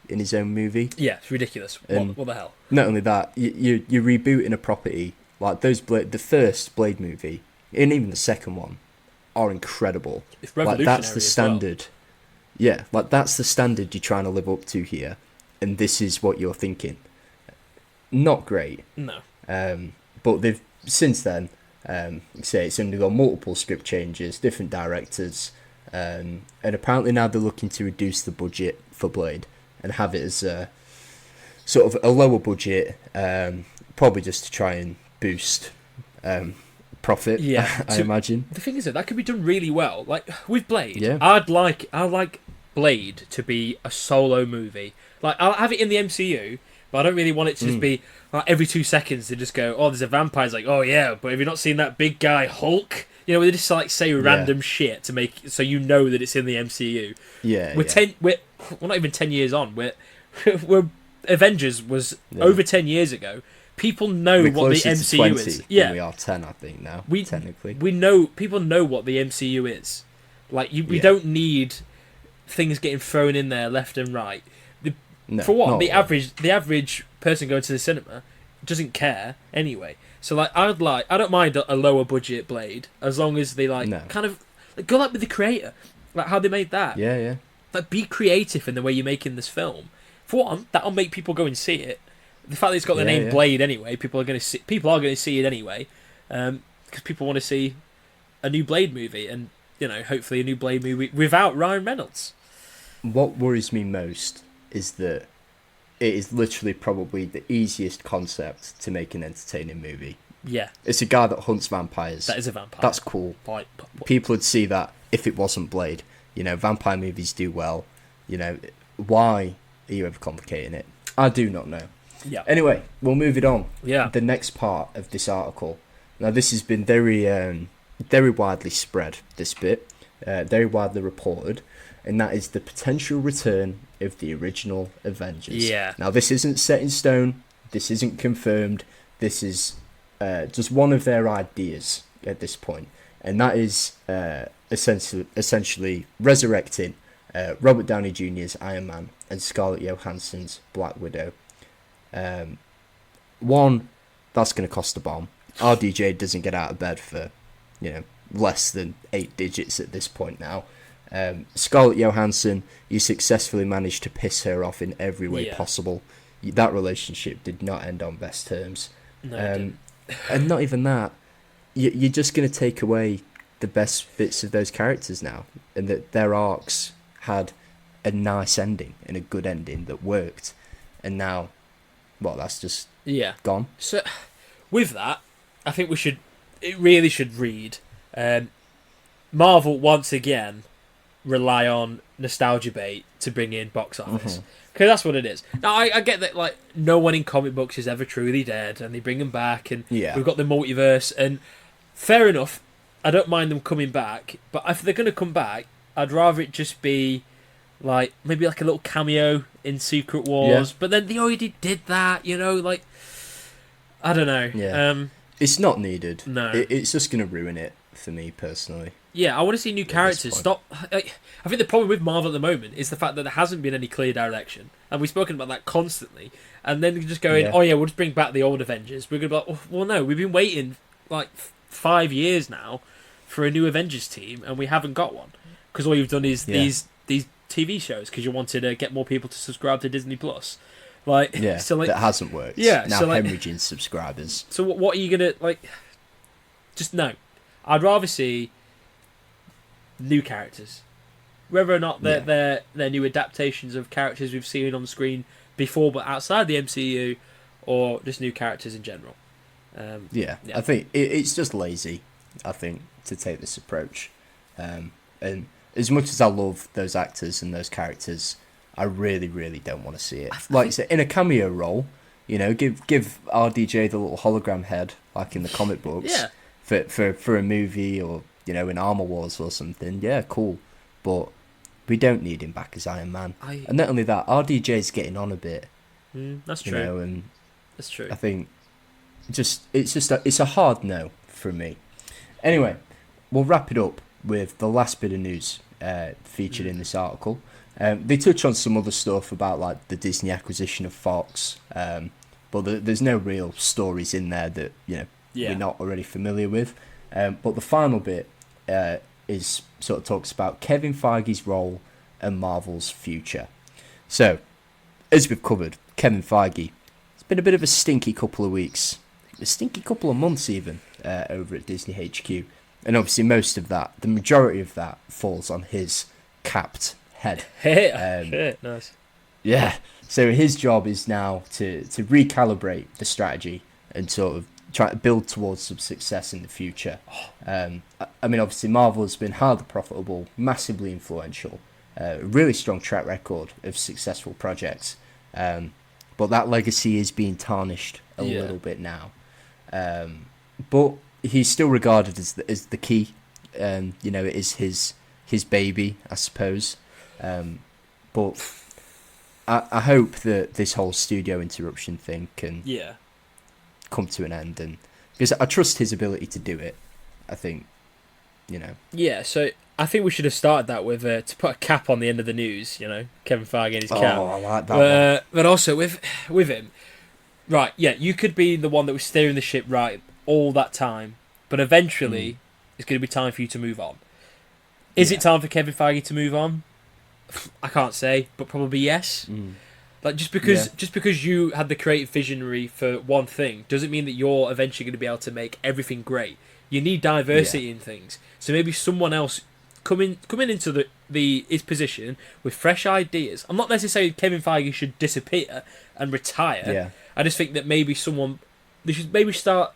in his own movie. Yeah, it's ridiculous. What the hell? Not only that, you're rebooting a property like the first Blade movie and even the second one are incredible. It's Like revolutionary. that's the as well. standard. Yeah, like that's the standard you're trying to live up to here, and this is what you're thinking. Not great. No. But they've since then, say it's undergone multiple script changes, different directors, and apparently now they're looking to reduce the budget for Blade and have it as sort of a lower budget, probably just to try and boost profit. Yeah, I imagine. The thing is that could be done really well. Like with Blade, Yeah. I'd like Blade to be a solo movie. Like I'll have it in the MCU, but I don't really want it to just be like, every 2 seconds they just go, oh, there's a vampire. It's like, oh yeah, but have you not seen that big guy Hulk? You know, they just like say random shit to make so you know that it's in the MCU. Yeah, We're not even 10 years on. We're Avengers was over 10 years ago. People know We're what the closer to MCU 20 is. than Yeah, we are 10, I think now. Technically, we know people know what the MCU is. Like we don't need things getting thrown in there left and right. No, For what not the at all. average person going to the cinema doesn't care anyway. So like I don't mind a lower budget Blade as long as they kind of go like with the creator, like how they made that. Yeah. Like be creative in the way you're making this film. For one, that'll make people go and see it. The fact that it's got the name Blade anyway, people are going to see it anyway, because people want to see a new Blade movie, and hopefully a new Blade movie without Ryan Reynolds. What worries me most is that it is literally probably the easiest concept to make an entertaining movie. Yeah, It's a guy that hunts vampires. that is a vampire. That's cool. Like, People would see that if it wasn't Blade. Vampire movies do well. Why are you overcomplicating it? I do not know. yeah. Anyway, we'll move it on. Yeah. The next part of this article. Now, this has been very widely spread, this bit. Very widely reported. And that is the potential return of the original Avengers. Yeah. Now, this isn't set in stone. This isn't confirmed. This is just one of their ideas at this point. And that is essentially resurrecting Robert Downey Jr.'s Iron Man and Scarlett Johansson's Black Widow. One, that's going to cost a bomb. RDJ doesn't get out of bed for, less than 8 digits at this point now. Scarlett Johansson, you successfully managed to piss her off in every way possible. That relationship did not end on best terms. No, it didn't. And not even that. You're just going to take away the best bits of those characters now, and that their arcs had a nice ending and a good ending that worked. And now, that's just gone. So, with that, I think it really should read. Marvel once again rely on nostalgia bait to bring in box office, because that's what it is. Now I get that like no one in comic books is ever truly dead, and they bring them back, and we've got the multiverse, and fair enough. I don't mind them coming back, but if they're going to come back, I'd rather it just be like maybe like a little cameo in Secret Wars. But then they already did that, like I don't know. It's not needed. No, it's just going to ruin it for me personally. Yeah, I want to see new characters. Stop. I think the problem with Marvel at the moment is the fact that there hasn't been any clear direction, and we've spoken about that constantly. And then just going, oh yeah, we'll just bring back the old Avengers. We're gonna be like, well, no, we've been waiting like 5 years now for a new Avengers team, and we haven't got one because all you've done is these TV shows because you wanted to get more people to subscribe to Disney Plus. So that hasn't worked. Yeah, now so hemorrhaging subscribers. So what are you gonna like? Just no. I'd rather see new characters, whether or not they're new adaptations of characters we've seen on the screen before, but outside the MCU, or just new characters in general. I think it's just lazy. I think to take this approach, and as much as I love those actors and those characters, I really, really don't want to see it. Like you said, in a cameo role, give RDJ the little hologram head like in the comic books. Yeah. For a movie or in Armor Wars or something, cool, but we don't need him back as Iron Man. And not only that, RDJ's getting on a bit. That's true. And that's true. I think it's a hard no for me. Anyway, we'll wrap it up with the last bit of news featured in this article. They touch on some other stuff about like the Disney acquisition of Fox, but there's no real stories in there that we're not already familiar with. But the final bit is sort of talks about Kevin Feige's role and Marvel's future. So, as we've covered, Kevin Feige, it's been a bit of a stinky couple of weeks, a stinky couple of months even, over at Disney HQ. And obviously most of that, the majority of that, falls on his capped head. Nice. Yeah. So his job is now to recalibrate the strategy and sort of try to build towards some success in the future. I mean, obviously, Marvel has been highly profitable, massively influential, really strong track record of successful projects. But that legacy is being tarnished a little bit now. But he's still regarded as the key. You know, it is his baby, I suppose. But I hope that this whole studio interruption thing can come to an end, and because I trust his ability to do it. I think, you know. Yeah, so I think we should have started that with to put a cap on the end of the news. You know, Kevin Feige and his cap. Oh, I like that. But also with him, right? Yeah, you could be the one that was steering the ship right all that time, but eventually it's going to be time for you to move on. Is it time for Kevin Feige to move on? I can't say, but probably yes. Like just because you had the creative visionary for one thing doesn't mean that you're eventually going to be able to make everything great. You need diversity in things. So maybe someone else coming into his position with fresh ideas. I'm not necessarily Kevin Feige should disappear and retire. Yeah. I just think that maybe they should maybe start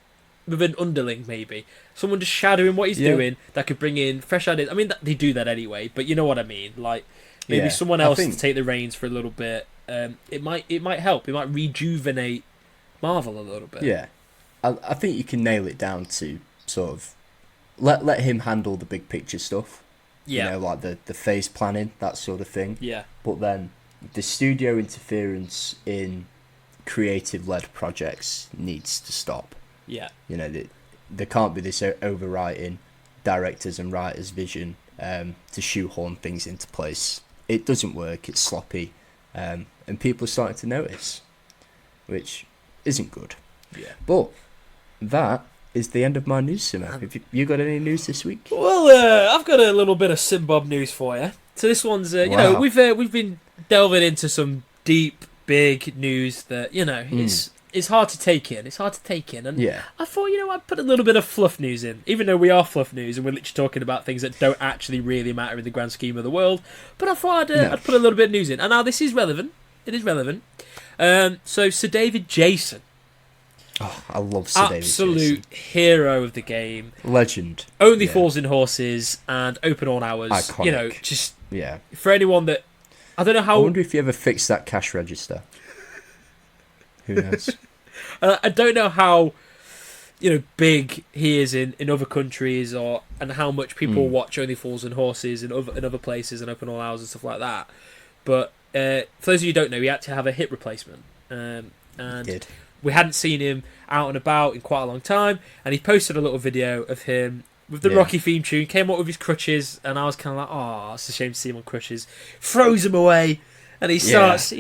with an underling, maybe someone just shadowing what he's doing that could bring in fresh ideas. I mean, they do that anyway, but you know what I mean. Like maybe someone else to take the reins for a little bit. It might help. It might rejuvenate Marvel a little bit. Yeah, I think you can nail it down to sort of let him handle the big picture stuff. Yeah, you know, like the phase planning, that sort of thing. Yeah, but then the studio interference in creative led projects needs to stop. Yeah, you know, there can't be this overwriting directors and writers' vision to shoehorn things into place. It doesn't work. It's sloppy. And people are starting to notice, which isn't good. Yeah. But that is the end of my news, Simmer. Have you got any news this week? Well, I've got a little bit of Simbob news for you. So this one's, you know, we've been delving into some deep, big news that, you know, it's hard to take in. It's hard to take in. And I thought, you know, I'd put a little bit of fluff news in, even though we are fluff news and we're literally talking about things that don't actually really matter in the grand scheme of the world. But I thought I'd put a little bit of news in. And now this is relevant. It is relevant. So Sir David Jason. Oh, I love Sir David Jason. Absolute hero of the game. Legend. Only Falls in Horses and Open All Hours. Iconic. You know, just for anyone that... I don't know how... I wonder if you ever fixed that cash register. Who knows? I don't know how, you know, big he is in other countries, and how much people watch Only Fools and Horses in other places and Open All Hours and stuff like that. But for those of you who don't know, he had to have a hip replacement, and we hadn't seen him out and about in quite a long time. And he posted a little video of him with the Rocky theme tune, came up with his crutches, and I was kind of like, oh, it's a shame to see him on crutches. Throws them away. And he starts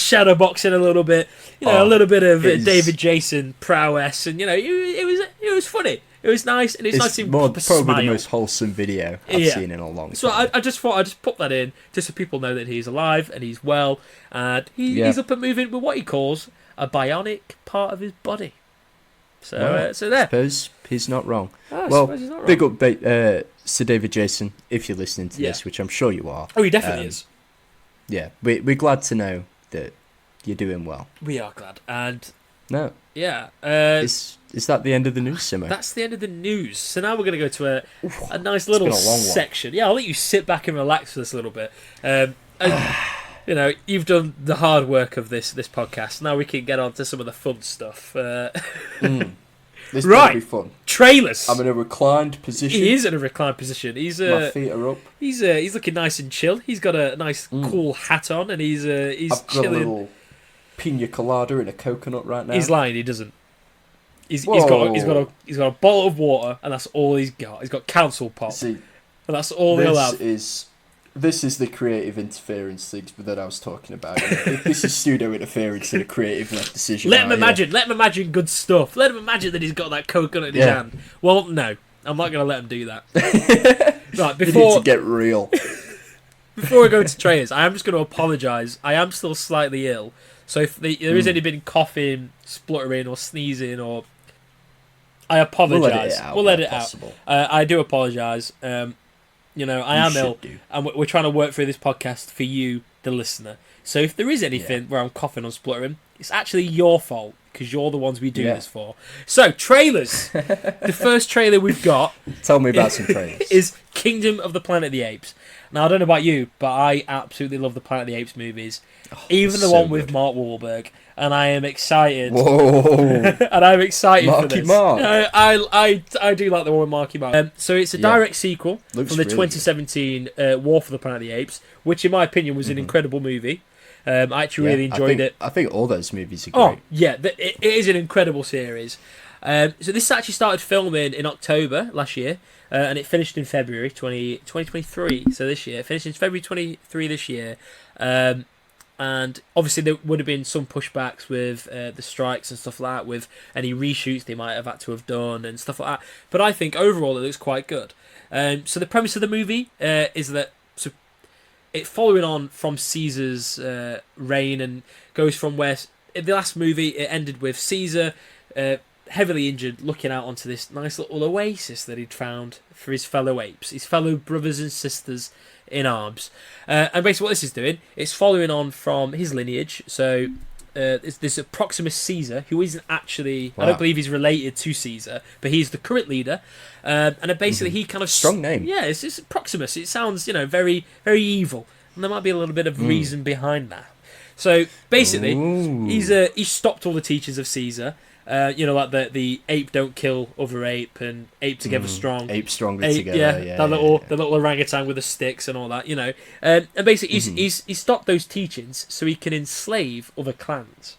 shadow boxing a little bit, you know, a little bit of David Jason prowess, and you know, it was funny, it was nice, and it's nice to see probably smile. the most wholesome video I've seen in a long time. So I just thought I'd just put that in just so people know that he's alive and he's well, and he's up and moving with what he calls a bionic part of his body. So there. I suppose he's not wrong. He's not wrong. Big up Sir David Jason, if you're listening to this, which I'm sure you are. Oh, he definitely is. Yeah, we're glad to know that you're doing well. We are glad, and is that the end of the news, Simmer? That's the end of the news. So now we're going to go to a nice little section. Yeah, I'll let you sit back and relax for this a little bit. And, you know, you've done the hard work of this podcast. Now we can get on to some of the fun stuff. This will be fun. Trailers. I'm in a reclined position. He is in a reclined position. My feet are up. He's looking nice and chill. He's got a nice cool hat on, and he's I've got chilling. a little pina colada and a coconut right now. He's lying. He doesn't. He's got a bottle of water, and that's all he's got. He's got council pop, and that's all he'll have. This is the creative interference thing that I was talking about. This is pseudo interference in a creative decision. Let him imagine good stuff. Let him imagine that he's got that coconut in his hand. Well, no, I'm not going to let him do that. Right, you need to get real. Before we go into trailers, I am just going to apologise. I am still slightly ill, so if there is any been coughing, spluttering, or sneezing, or I apologise. We'll let it out. I do apologise. You know, I You am should ill, do. and we're trying to work through this podcast for you, the listener. So if there is anything where I'm coughing or spluttering, it's actually your fault, because you're the ones we do this for. So, trailers. The first trailer we've got Tell me about some trailers. is Kingdom of the Planet of the Apes. Now, I don't know about you, but I absolutely love the Planet of the Apes movies. Even the so one with good. Mark Wahlberg. And I am excited. Whoa. And I'm excited for Marky this. Mark. I do like the one with Marky Mark. So it's a direct sequel Looks from the really 2017 War for the Planet of the Apes, which in my opinion was an incredible movie. I actually really enjoyed it. I think all those movies are great. Oh, yeah, it is an incredible series. So this actually started filming in October last year, and it finished in February 2023, so this year. It finished in February 23 this year. And obviously there would have been some pushbacks with the strikes and stuff like that, with any reshoots they might have had to have done and stuff like that. But I think overall it looks quite good. So the premise of the movie is that it following on from Caesar's reign, and goes from where in the last movie it ended with Caesar heavily injured, looking out onto this nice little oasis that he'd found for his fellow apes, his fellow brothers and sisters in arms. And basically what this is doing, it's following on from his lineage. So there's a Proximus Caesar, who isn't actually, I don't believe he's related to Caesar, but he's the current leader. And basically he kind of... Strong name. Yeah, it's Proximus. It sounds, very, very evil. And there might be a little bit of reason behind that. So basically, he's stopped all the teachings of Caesar. Like the ape don't kill other ape, and ape together strong. Ape stronger together. Yeah, the little orangutan with the sticks and all that. And basically he's stopped those teachings so he can enslave other clans.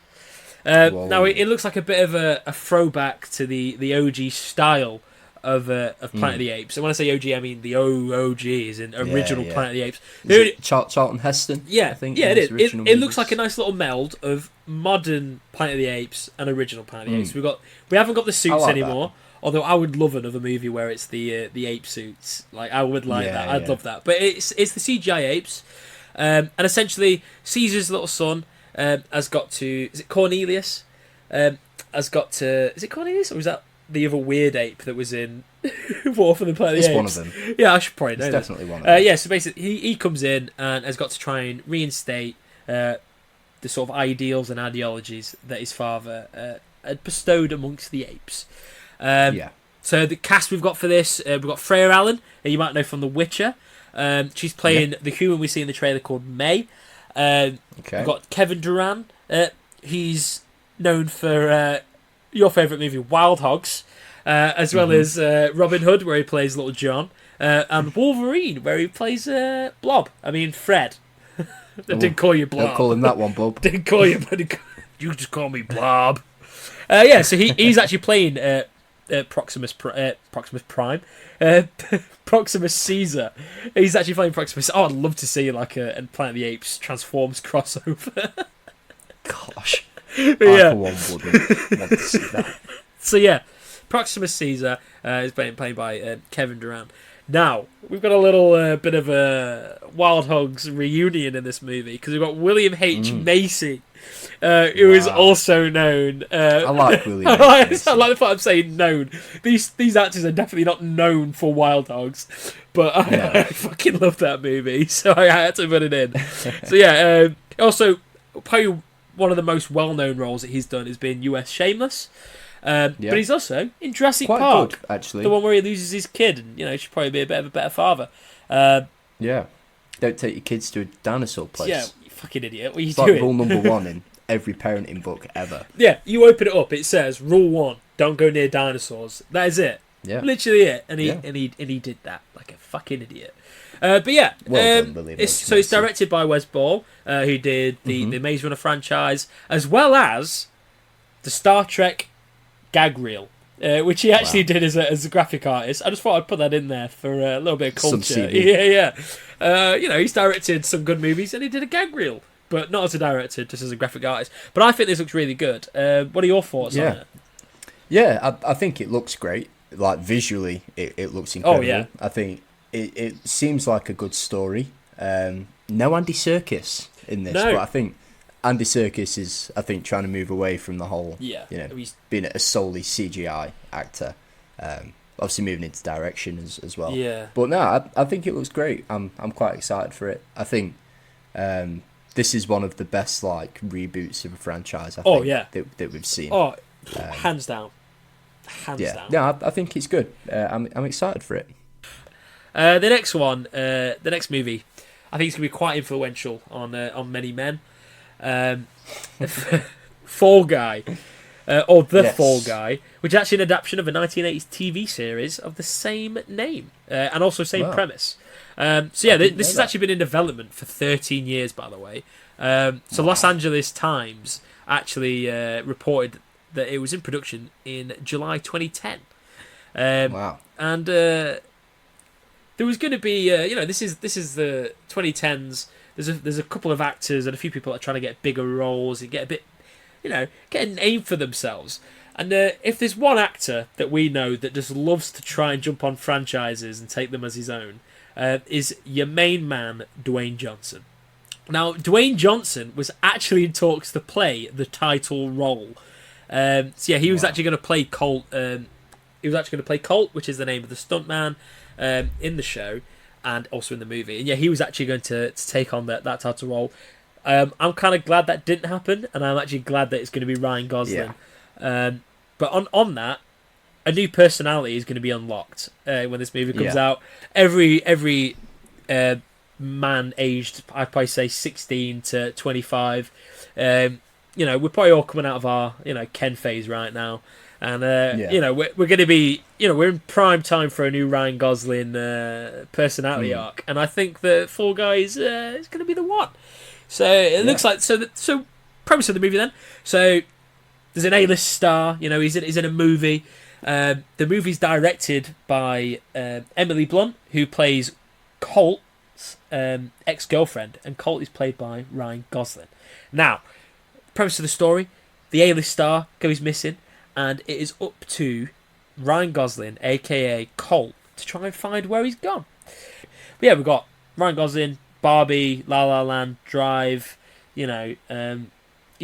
Now it looks like a bit of a throwback to the OG style of Planet of the Apes. And when I say OG, I mean the OG, is in original Planet of the Apes. Is it Charlton Heston? Yeah, I think, it is. original It looks movies? like a nice little meld of modern Planet of the Apes and original Planet of the Apes. We haven't got the suits like anymore. Although I would love another movie where it's the ape suits. Like I would like that. I'd love that. But it's the CGI apes, and essentially Caesar's little son has got to. Is it Cornelius? Has got to. Is it Cornelius, or was that the other weird ape that was in War for the Planet of the Apes? It's one of them. Yeah, I should probably know. It's that. definitely one of them. Yeah, so basically he comes in and has got to try and reinstate the sort of ideals and ideologies that his father had bestowed amongst the apes. So the cast we've got for this, we've got Freya Allen, who you might know from The Witcher. She's playing the human we see in the trailer called May. We've got Kevin Durant. He's known for your favourite movie, Wild Hogs, as well as Robin Hood, where he plays Little John, and Wolverine, where he plays Blob. I mean, Fred. I didn't call you Blob. Don't call him that one, Bob. Didn't call you, but you just call me Blob. So he's actually playing Proximus Prime, Proximus Caesar. He's actually playing Proximus. Oh, I'd love to see like a Planet of the Apes Transforms crossover. Gosh, Yeah. I for one wouldn't want to see that. So yeah, Proximus Caesar is played by Kevin Durant. Now we've got a little bit of a Wild Hogs reunion in this movie, because we've got William H. Macy, who is also known. I like William H. Macy. I like the fact I'm saying known. These actors are definitely not known for Wild Hogs, but I fucking love that movie, so I had to put it in. So yeah, also probably one of the most well-known roles that he's done has been US Shameless. But he's also in Jurassic Quite Park, good, actually. the one where he loses his kid, and should probably be a bit of a better father. Yeah, don't take your kids to a dinosaur place. Yeah, you fucking idiot. What are you It's doing? like rule number one in every parenting book ever. Yeah, you open it up. It says rule 1: don't go near dinosaurs. That is it. Yeah, Literally it. And he Yeah. and he did that like a fucking idiot. But yeah, Well done, William H. it's Macy. directed by Wes Ball, who did the Maze Runner franchise, as well as the Star Trek gag reel, which he actually did as a graphic artist. I just thought I'd put that in there for a little bit of Some culture. CV. Yeah. He's directed some good movies, and he did a gag reel, but not as a director, just as a graphic artist. But I think this looks really good. What are your thoughts on it? Yeah, I think it looks great. Like visually, it looks incredible. Oh, yeah. I think it seems like a good story. No Andy Serkis in this, No. but I think Andy Serkis is, trying to move away from the whole, Yeah, he's- being a solely CGI actor. obviously moving into direction as well. Yeah. But no, I think it looks great. I'm quite excited for it. I think this is one of the best like reboots of a franchise. I think that we've seen. Oh, hands down. Hands down. Yeah, I think it's good. I'm excited for it. The next one, the next movie, I think it's going to be quite influential on many men. Fall Guy, or The Fall Guy, which is actually an adaptation of a 1980s TV series of the same name and also same premise. So yeah, this has actually been in development for 13 years, by the way. So Los Angeles Times actually reported that it was in production in July 2010. And there was going to be, this is the 2010s. There's a couple of actors and a few people that are trying to get bigger roles and get a bit, get a name for themselves. And if there's one actor that we know that just loves to try and jump on franchises and take them as his own, is your main man, Dwayne Johnson. Now, Dwayne Johnson was actually in talks to play the title role. He was actually going to play Colt. He was actually going to play Colt, which is the name of the stuntman in the show and also in the movie. And yeah, he was actually going to take on that title role. I'm kind of glad that didn't happen, and I'm actually glad that it's going to be Ryan Gosling. But on that, a new personality is going to be unlocked when this movie comes out. Every man aged, I'd probably say 16 to 25. We're probably all coming out of our Ken phase right now, and we're going to be we're in prime time for a new Ryan Gosling personality arc, and I think the Fall Guy is going to be the one. So it looks like so. Premise of the movie then. So there's an A-list star. He's in a movie. The movie's directed by Emily Blunt, who plays Colt's ex-girlfriend, and Colt is played by Ryan Gosling. Now, premise of the story: the A-list star goes missing, and it is up to Ryan Gosling, aka Colt, to try and find where he's gone. But yeah, we've got Ryan Gosling, Barbie, La La Land, Drive. He's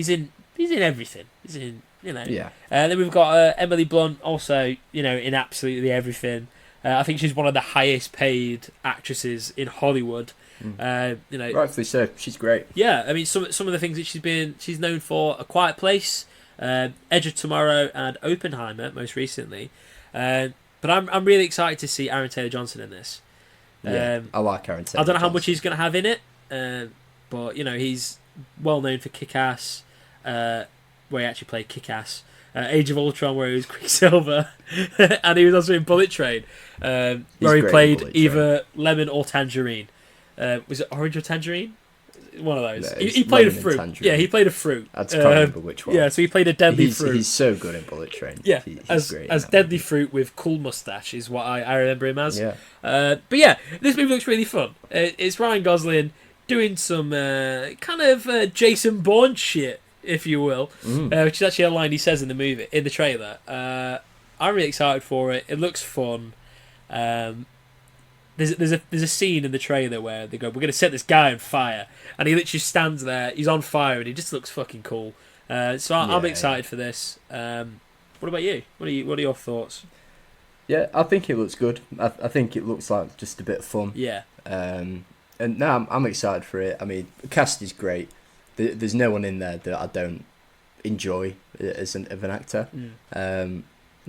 in everything. He's in. And then we've got Emily Blunt, also in absolutely everything. I think she's one of the highest paid actresses in Hollywood. Rightfully so. She's great. Yeah, I mean some of the things that she's known for: A Quiet Place, Edge of Tomorrow, and Oppenheimer most recently. But I'm really excited to see Aaron Taylor-Johnson in this. I like Aaron Taylor. I don't know how much he's going to have in it, but he's well known for Kick-Ass, where he actually played Kick-Ass. Age of Ultron, where he was Quicksilver, and he was also in Bullet Train, where he played either lemon or tangerine. Was it orange or tangerine? One of those. No, he played a fruit. Yeah, he played a fruit. I can't remember which one. Yeah, so he played a deadly fruit. He's so good in Bullet Train. Yeah, he's great as deadly fruit with cool mustache is what I remember him as. Yeah. But yeah, this movie looks really fun. It's Ryan Gosling doing some kind of Jason Bourne shit, if you will, which is actually a line he says in the trailer. I'm really excited for it. It looks fun. There's a scene in the trailer where they go, "We're going to set this guy on fire," and he literally stands there. He's on fire, and he just looks fucking cool. So I'm excited for this. What about you? What are your thoughts? Yeah, I think it looks good. I think it looks like just a bit of fun. Yeah. And no, I'm excited for it. I mean, the cast is great. There's no one in there that I don't enjoy as an actor. So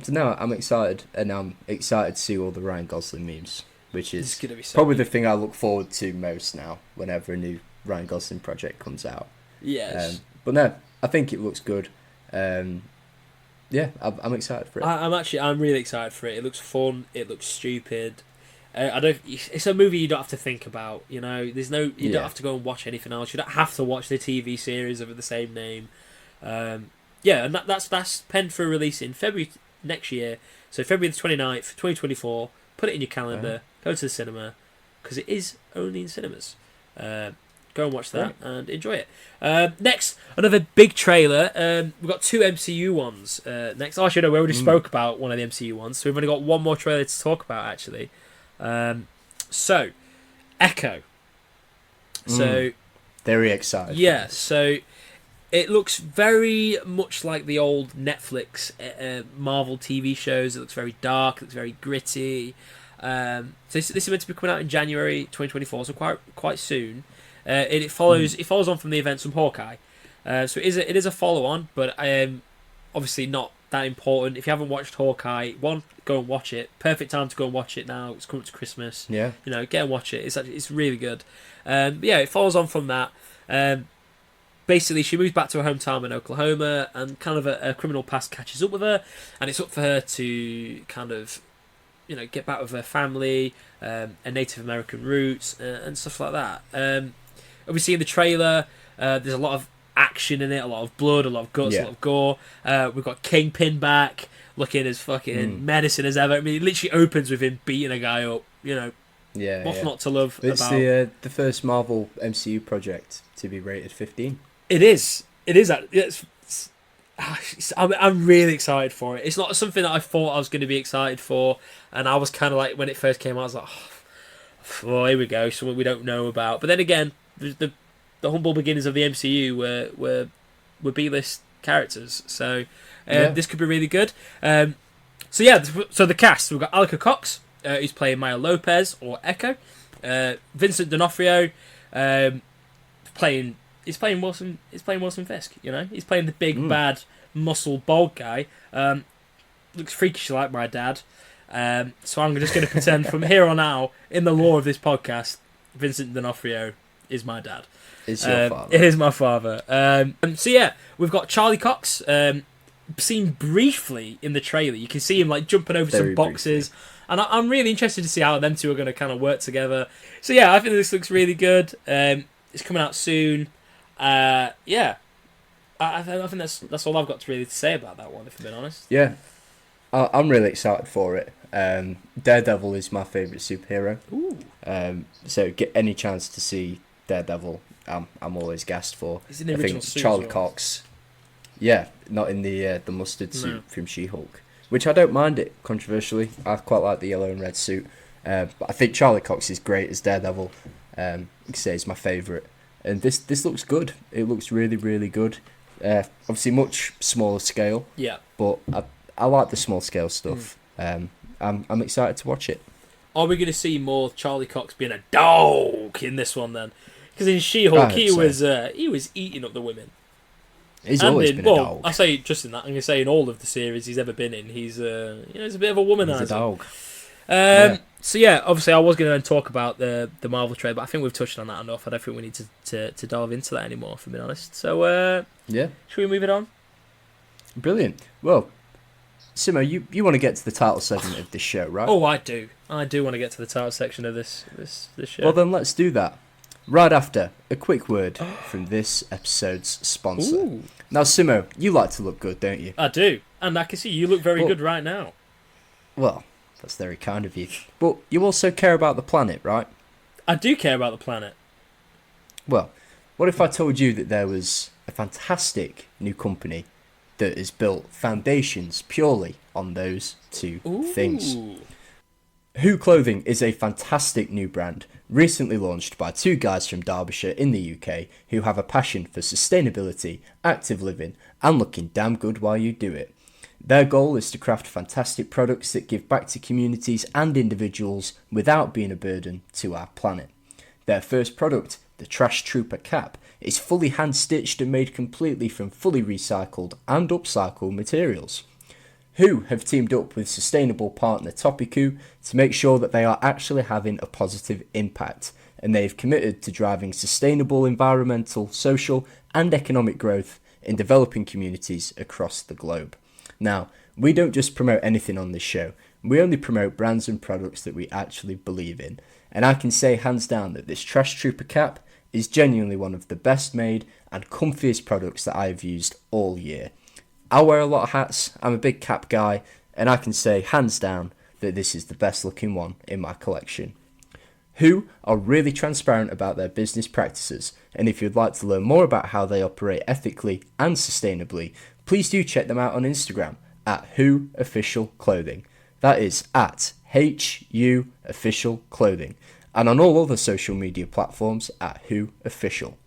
no, I'm excited, and I'm excited to see all the Ryan Gosling memes, which is probably the thing I look forward to most now whenever a new Ryan Gosling project comes out. Yes. But no, I think it looks good. Yeah, I'm excited for it. I'm really excited for it. It looks fun. It looks stupid. It's a movie you don't have to think about. You don't have to go and watch anything else. You don't have to watch the TV series of the same name. And that's penned for a release in February next year. So February the 29th, 2024. Put it in your calendar. Go to the cinema, because it is only in cinemas. Go and watch that and enjoy it. Next, another big trailer. We've got two MCU ones next. Actually, no, we already spoke about one of the MCU ones, so we've only got one more trailer to talk about, actually. So, Echo. So, very excited. Yeah, so It looks very much like the old Netflix Marvel TV shows. It looks very dark. It looks very gritty. So this is meant to be coming out in January 2024, so quite soon. It follows on from the events from Hawkeye. So it is a follow on, but obviously not that important. If you haven't watched Hawkeye, go and watch it. Perfect time to go and watch it now. It's coming up to Christmas. Yeah. Get and watch it. It's really good. It follows on from that. Basically, she moves back to her hometown in Oklahoma, and kind of a criminal past catches up with her, and it's up for her to kind of, get back with her family, her Native American roots, and stuff like that. Obviously, in the trailer, there's a lot of action in it, a lot of blood, a lot of guts, a lot of gore. We've got Kingpin back, looking as fucking menacing as ever. I mean, it literally opens with him beating a guy up. What's not to love it's about... It's the first Marvel MCU project to be rated 15. It is. I'm really excited for it. It's not something that I thought I was going to be excited for, and I was kind of like, when it first came out, I was like, oh, here we go, something we don't know about. But then again, the humble beginnings of the MCU were B-list characters, so this could be really good. So the cast, we've got Alika Cox, who's playing Maya Lopez or Echo, Vincent D'Onofrio, He's playing Wilson Fisk. He's playing the big bad muscle bald guy. Looks freakishly like my dad. So I'm just going to pretend from here on out, in the lore of this podcast, Vincent D'Onofrio is my dad. It's your father. It is my father. We've got Charlie Cox. Seen briefly in the trailer. You can see him like jumping over some boxes. Briefly. And I'm really interested to see how them two are going to kind of work together. So I think this looks really good. It's coming out soon. I think that's all I've got to say about that one, if I'm being honest. Yeah, I'm really excited for it. Daredevil is my favourite superhero. Ooh. So get any chance to see Daredevil, I'm always gassed for. He's in the original suit. Charlie Cox. Yeah, not in the mustard suit from She-Hulk, which I don't mind it. Controversially, I quite like the yellow and red suit. But I think Charlie Cox is great as Daredevil. Like I say, he's my favourite. And this looks good. It looks really, really good. Obviously, much smaller scale. Yeah. But I like the small scale stuff. I'm excited to watch it. Are we going to see more Charlie Cox being a dog in this one then? Because in She-Hulk, he was eating up the women. He's always been a dog. I say just in that. I'm going to say in all of the series he's ever been in, he's he's a bit of a womanizer. He's a dog. So obviously I was going to talk about the Marvel trade, but I think we've touched on that enough. I don't think we need to delve into that anymore, if I'm being honest. So should we move it on? Brilliant. Well, Simo, you want to get to the title segment of this show, right? Oh, I do want to get to the title section of this show. Well, then let's do that. Right after a quick word from this episode's sponsor. Ooh. Now, Simo, you like to look good, don't you? I do, and I can see you look very good right now. Well, that's very kind of you. But you also care about the planet, right? I do care about the planet. Well, what if I told you that there was a fantastic new company that has built foundations purely on those two things? Who Clothing is a fantastic new brand, recently launched by two guys from Derbyshire in the UK who have a passion for sustainability, active living, and looking damn good while you do it. Their goal is to craft fantastic products that give back to communities and individuals without being a burden to our planet. Their first product, the Trash Trooper Cap, is fully hand-stitched and made completely from fully recycled and upcycled materials. Who have teamed up with sustainable partner Topiku to make sure that they are actually having a positive impact, and they have committed to driving sustainable environmental, social and economic growth in developing communities across the globe. Now, we don't just promote anything on this show, we only promote brands and products that we actually believe in, and I can say hands down that this Trash Trooper Cap is genuinely one of the best made and comfiest products that I have used all year. I wear a lot of hats, I'm a big cap guy, and I can say hands down that this is the best looking one in my collection. Who are really transparent about their business practices, and if you'd like to learn more about how they operate ethically and sustainably, please do check them out on Instagram at Who Official Clothing. That is at HU Official Clothing, and on all other social media platforms at Who Official.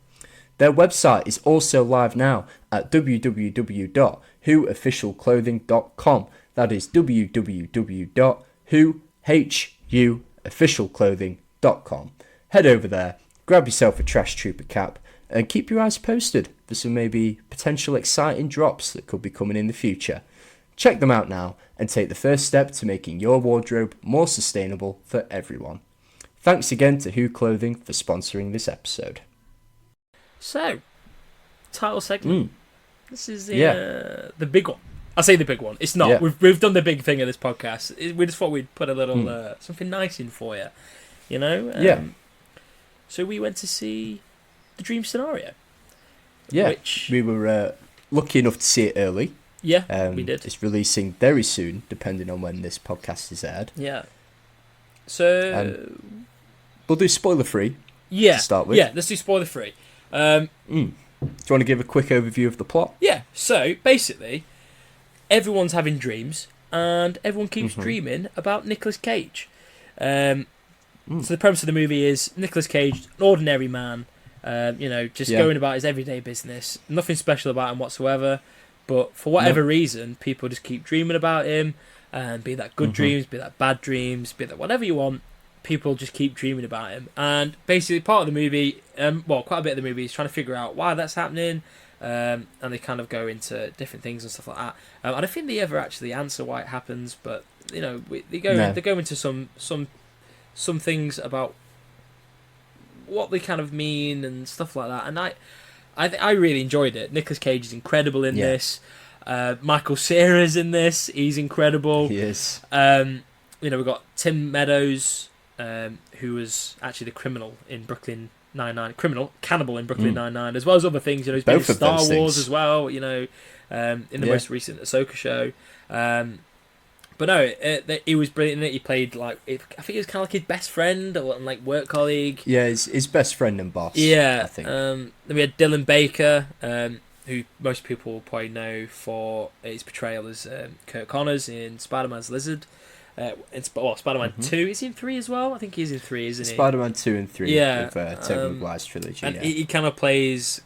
Their website is also live now at www.whoofficialclothing.com. That is www.whoofficialclothing.com. Head over there, grab yourself a Trash Trooper cap, and keep your eyes posted for some maybe potential exciting drops that could be coming in the future. Check them out now and take the first step to making your wardrobe more sustainable for everyone. Thanks again to Who Clothing for sponsoring this episode. So, title segment. This is the big one. I say the big one. It's not. Yeah. We've done the big thing of this podcast. We just thought we'd put a little something nice in for you. You know. So we went to see The Dream Scenario. Yeah. Which we were lucky enough to see it early. Yeah, we did. It's releasing very soon, depending on when this podcast is aired. Yeah. So we'll do spoiler free. Yeah. To start with. Yeah. Let's do spoiler free. Do you want to give a quick overview of the plot? Yeah, so basically, everyone's having dreams, and everyone keeps dreaming about Nicolas Cage. So the premise of the movie is Nicolas Cage, an ordinary man, just going about his everyday business, nothing special about him whatsoever, but for whatever reason, people just keep dreaming about him, and be that good dreams, be that bad dreams, be that whatever you want. People just keep dreaming about him, and basically part of the movie, quite a bit of the movie is trying to figure out why that's happening, and they kind of go into different things and stuff like that. I don't think they ever actually answer why it happens, but they go into some things about what they kind of mean and stuff like that. And I really enjoyed it. Nicolas Cage is incredible in this. Michael Cera's in this. He's incredible. He is. We've got Tim Meadows. Who was actually the criminal in Brooklyn Nine-Nine, cannibal in Brooklyn Nine-Nine, as well as other things. He's been in Star Wars as well, in the most recent Ahsoka show. But no, he was brilliant in it. He played, I think he was kind of like his best friend or work colleague. Yeah, his best friend and boss. Yeah. I think. Then we had Dylan Baker, who most people will probably know for his portrayal as Kurt Connors in Spider-Man's Lizard. Spider-Man 2, is he in 3 as well? I think he's in 3, isn't he? Spider-Man 2 and 3 of Tobey Maguire's trilogy. And he kind of plays...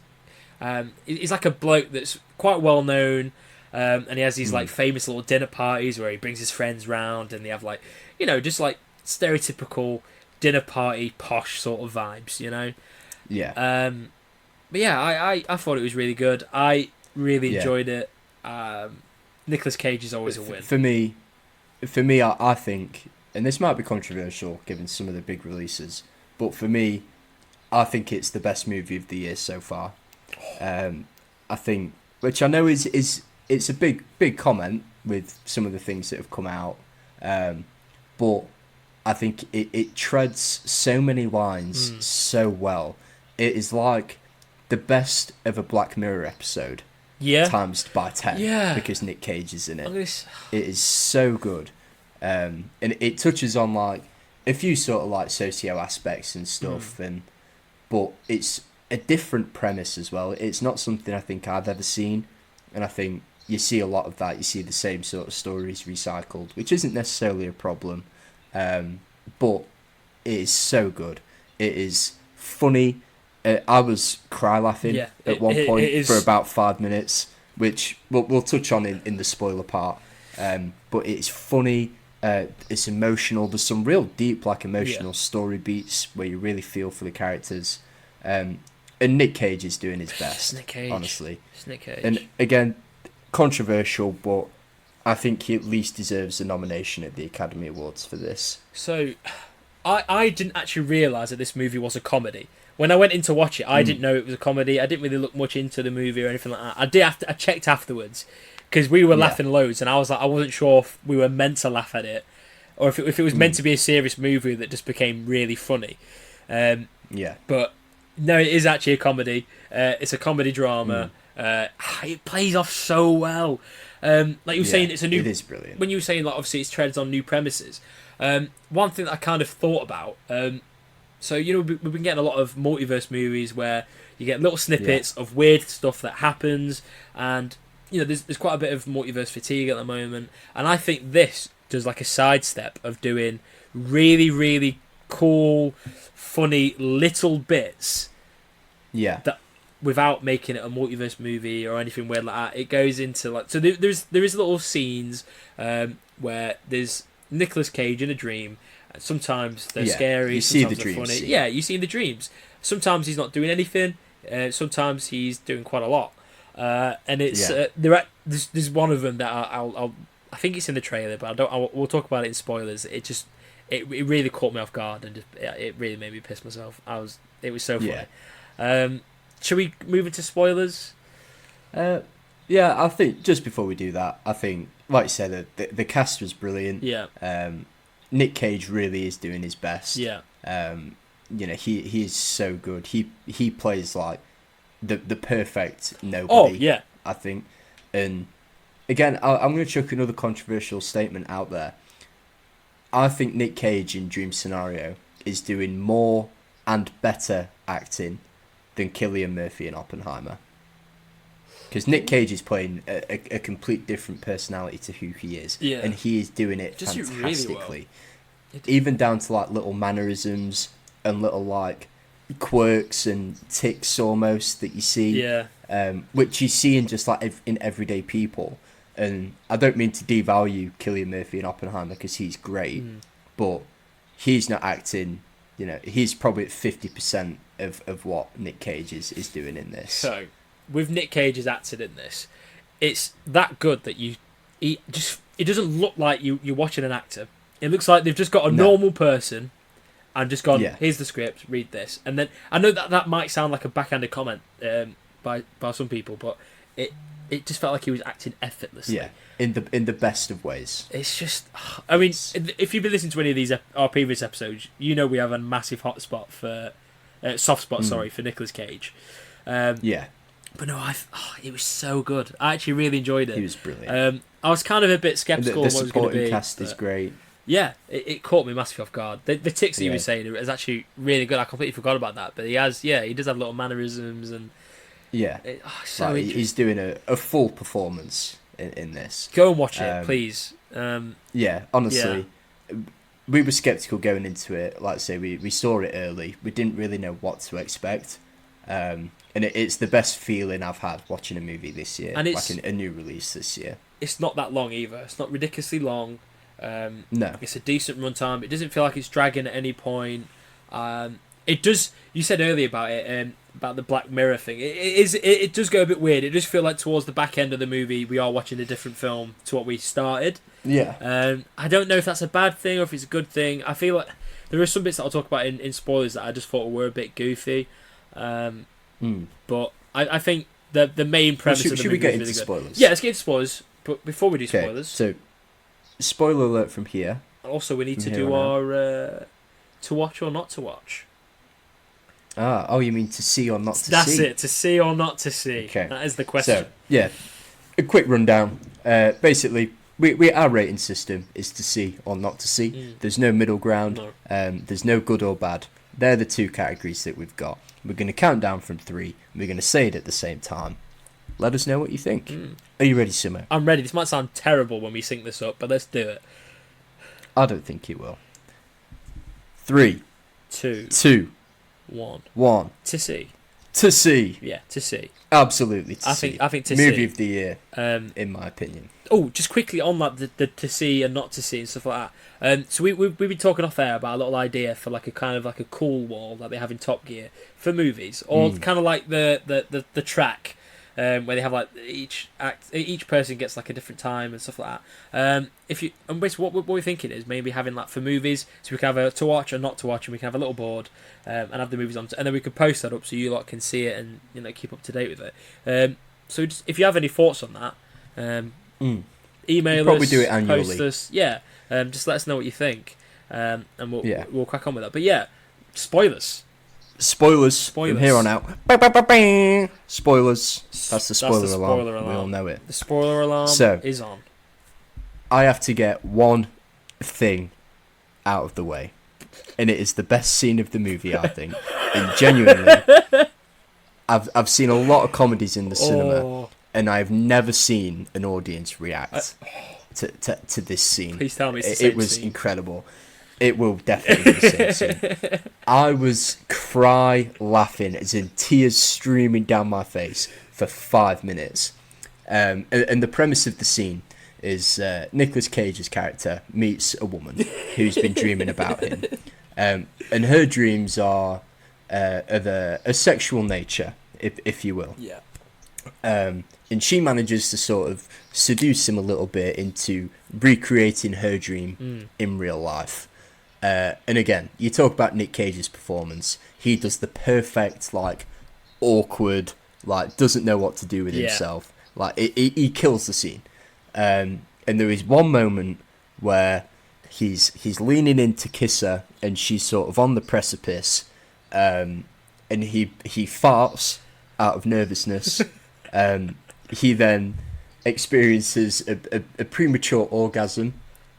he's like a bloke that's quite well known, and he has these famous little dinner parties where he brings his friends round, and they have just stereotypical dinner party, posh sort of vibes, Yeah. But yeah, I thought it was really good. I really enjoyed it. Nicolas Cage is always a win. For me, I think, and this might be controversial given some of the big releases, but for me, I think it's the best movie of the year so far. I think, which I know is it's a big comment with some of the things that have come out, but I think it treads so many lines so well. It is like the best of a Black Mirror episode. Yeah. Times by 10 because Nic Cage is in it. It is so good. And it touches on a few sort of socio aspects and stuff, but it's a different premise as well. It's not something I think I've ever seen, and I think you see a lot of that. You see the same sort of stories recycled, which isn't necessarily a problem, but it is so good. It is funny. I was cry laughing at one point for about 5 minutes, which we'll touch on in the spoiler part. But it's funny, it's emotional. There's some real deep, emotional story beats where you really feel for the characters. And Nic Cage is doing his best, honestly. Nic Cage. And again, controversial, but I think he at least deserves a nomination at the Academy Awards for this. So, I didn't actually realise that this movie was a comedy. When I went in to watch it, I didn't know it was a comedy. I didn't really look much into the movie or anything like that. I checked afterwards because we were laughing loads, and I wasn't sure if we were meant to laugh at it or if it was meant to be a serious movie that just became really funny. But no, it is actually a comedy. It's a comedy drama. It plays off so well. Like you were saying, it's a new. It is brilliant. When you were saying obviously it treads on new premises. One thing that I kind of thought about. So, we've been getting a lot of multiverse movies where you get little snippets of weird stuff that happens, and, there's quite a bit of multiverse fatigue at the moment, and I think this does a sidestep of doing really, really cool, funny little bits that without making it a multiverse movie or anything weird like that. It goes into like so there is little scenes where there's Nicolas Cage in a dream. Sometimes they're scary. You see sometimes the they're dreams. funny. Yeah, you see in the dreams. Sometimes he's not doing anything. Sometimes he's doing quite a lot. And it's there's one of them that I think it's in the trailer, but we'll talk about it in spoilers. It really caught me off guard, and it really made me piss myself. It was so funny. Yeah. Should we move into spoilers? Yeah, I think just before we do that, I think, like you said, the cast was brilliant. Yeah. Nic Cage really is doing his best. Yeah. He is so good. He plays like the perfect nobody. Oh yeah. I think, and again, I'm going to chuck another controversial statement out there. I think Nic Cage in Dream Scenario is doing more and better acting than Cillian Murphy in Oppenheimer. Because Nic Cage is playing a complete different personality to who he is. Yeah. And he is doing it Does it fantastically. really well? Even down to like little mannerisms and little like quirks and tics almost that you see. Yeah. Which you see in just like in everyday people. And I don't mean to devalue Cillian Murphy in Oppenheimer because he's great. But he's not acting, he's probably at 50% of what Nic Cage is doing in this. So, with Nic Cage's acting in this, it's that good that it doesn't look like you're watching an actor. It looks like they've just got a normal person and just gone, here's the script, read this. And then, I know that might sound like a backhanded comment by some people, but it just felt like he was acting effortlessly. Yeah, in the best of ways. It's just, I mean, if you've been listening to any of these our previous episodes, we have a massive soft spot for Nicolas Cage. Yeah. But no, it was so good. I actually really enjoyed it. He was brilliant. I was kind of a bit sceptical The on what it was going to be. supporting cast is great. Yeah, it caught me massively off guard. The tics that he was saying is actually really good. I completely forgot about that. But he does have little mannerisms and yeah, he's doing a full performance in this. Go and watch it, please. Honestly, we were skeptical going into it. Like I say, we saw it early. We didn't really know what to expect. And it's the best feeling I've had watching a movie this year, and it's like a new release this year. It's not that long either. It's not ridiculously long. No, it's a decent runtime. It doesn't feel like it's dragging at any point. It does. You said earlier about it, about the Black Mirror thing. It does go a bit weird. It does feel like towards the back end of the movie, we are watching a different film to what we started. Yeah. I don't know if that's a bad thing or if it's a good thing. I feel like there are some bits that I'll talk about in spoilers that I just thought were a bit goofy. But I think the main premise of the should movie we get is really into good. spoilers? Yeah, let's get into spoilers. But before we do spoilers, so spoiler alert from here. Also, we need to do our to watch or not to watch. You mean to see or not to see? That's it, to see or not to see. Okay. That is the question. So, a quick rundown. Basically, our rating system is to see or not to see. There's no middle ground. No. There's no good or bad. They're the two categories that we've got. We're going to count down from 3. And we're going to say it at the same time. Let us know what you think. Are you ready, Simo? I'm ready. This might sound terrible when we sync this up, but let's do it. I don't think it will. 3, 2, 1. To see. To see. Yeah, to see. Absolutely to see. I think to Movie see. of the year, in my opinion. Oh, just quickly on like the to see and not to see and stuff like that. So we've been talking off air about a little idea for like a kind of like a cool wall that they have in Top Gear for movies, or kind of like the track. Where they have like each person gets like a different time and stuff like that. And basically what we're thinking is maybe having like for movies, so we can have a to watch or not to watch, and we can have a little board and have the movies on, and then we could post that up so you lot can see it and keep up to date with it. So just, if you have any thoughts on that, email us, probably do it annually. post us, just let us know what you think, and we'll crack on with that. But spoilers. Spoilers from here on out. Spoilers. That's the spoiler alarm. We all know it. The spoiler alarm is on. I have to get one thing out of the way, and it is the best scene of the movie, I think. And genuinely, I've seen a lot of comedies in the cinema, and I've never seen an audience react to this scene. Please tell me it's the same It was scene. incredible. It will definitely be the same scene. I was laughing, as in tears streaming down my face for 5 minutes. And the premise of the scene is Nicolas Cage's character meets a woman who's been dreaming about him. And her dreams are of a sexual nature, if you will. Yeah. And she manages to sort of seduce him a little bit into recreating her dream in real life. And again, you talk about Nic Cage's performance. He does the perfect, like, awkward, like, doesn't know what to do with himself. Like, he kills the scene. And there is one moment where he's leaning in to kiss her, and she's sort of on the precipice, and he farts out of nervousness. He then experiences a premature orgasm,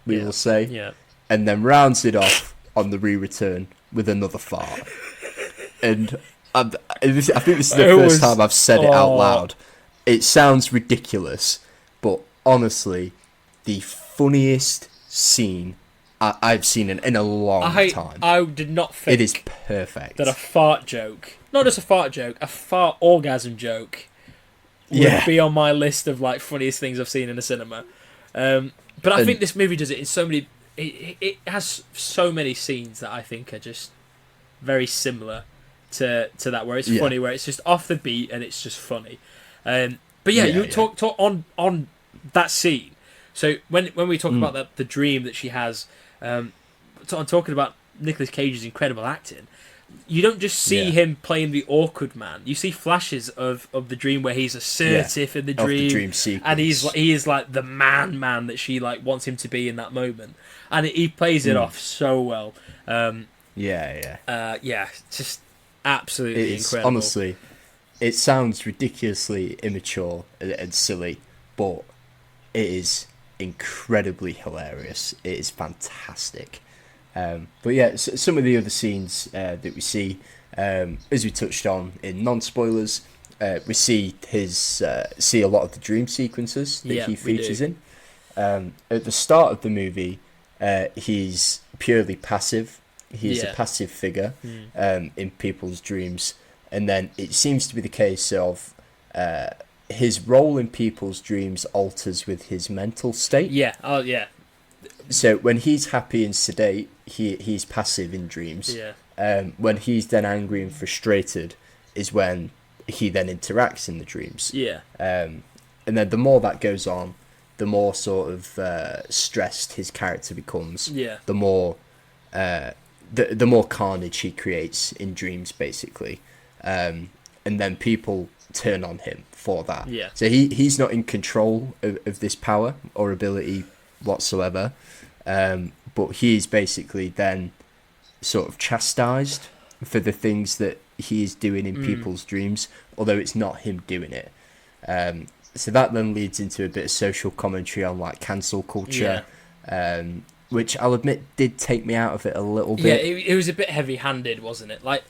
we will say, and then rounds it off on the re-return with another fart. And I think this is the first time I've said it out loud. It sounds ridiculous, but honestly, the funniest scene I've seen in a long time. I did not think it is perfect. That a fart joke, not just a fart joke, a fart orgasm joke would be on my list of like funniest things I've seen in a cinema. But I think this movie does it in so many. It has so many scenes that I think are just very similar to that, where it's funny, where it's just off the beat and it's just funny. But you talk on that scene. So when we talk about the dream that she has, I'm talking about Nicolas Cage's incredible acting. You don't just see him playing the awkward man. You see flashes of the dream where he's assertive in the dream, and he is like the man that she like wants him to be in that moment, and he plays it off so well. Just absolutely incredible. Honestly, it sounds ridiculously immature and silly, but it is incredibly hilarious. It is fantastic. But yeah, some of the other scenes that we see, as we touched on in non-spoilers, we see see a lot of the dream sequences that he features in. At the start of the movie, he's purely passive. He's a passive figure in people's dreams, and then it seems to be the case of his role in people's dreams alters with his mental state. So when he's happy and sedate, he's passive in dreams. When he's then angry and frustrated is when he then interacts in the dreams. And then the more that goes on, the more sort of stressed his character becomes. The more the more carnage he creates in dreams, basically. And then people turn on him for that. So he's not in control of this power or ability whatsoever. But he is basically then sort of chastised for the things that he is doing in people's dreams, although it's not him doing it. So that then leads into a bit of social commentary on like cancel culture, which I'll admit did take me out of it a little bit. It was a bit heavy-handed, wasn't it? Like,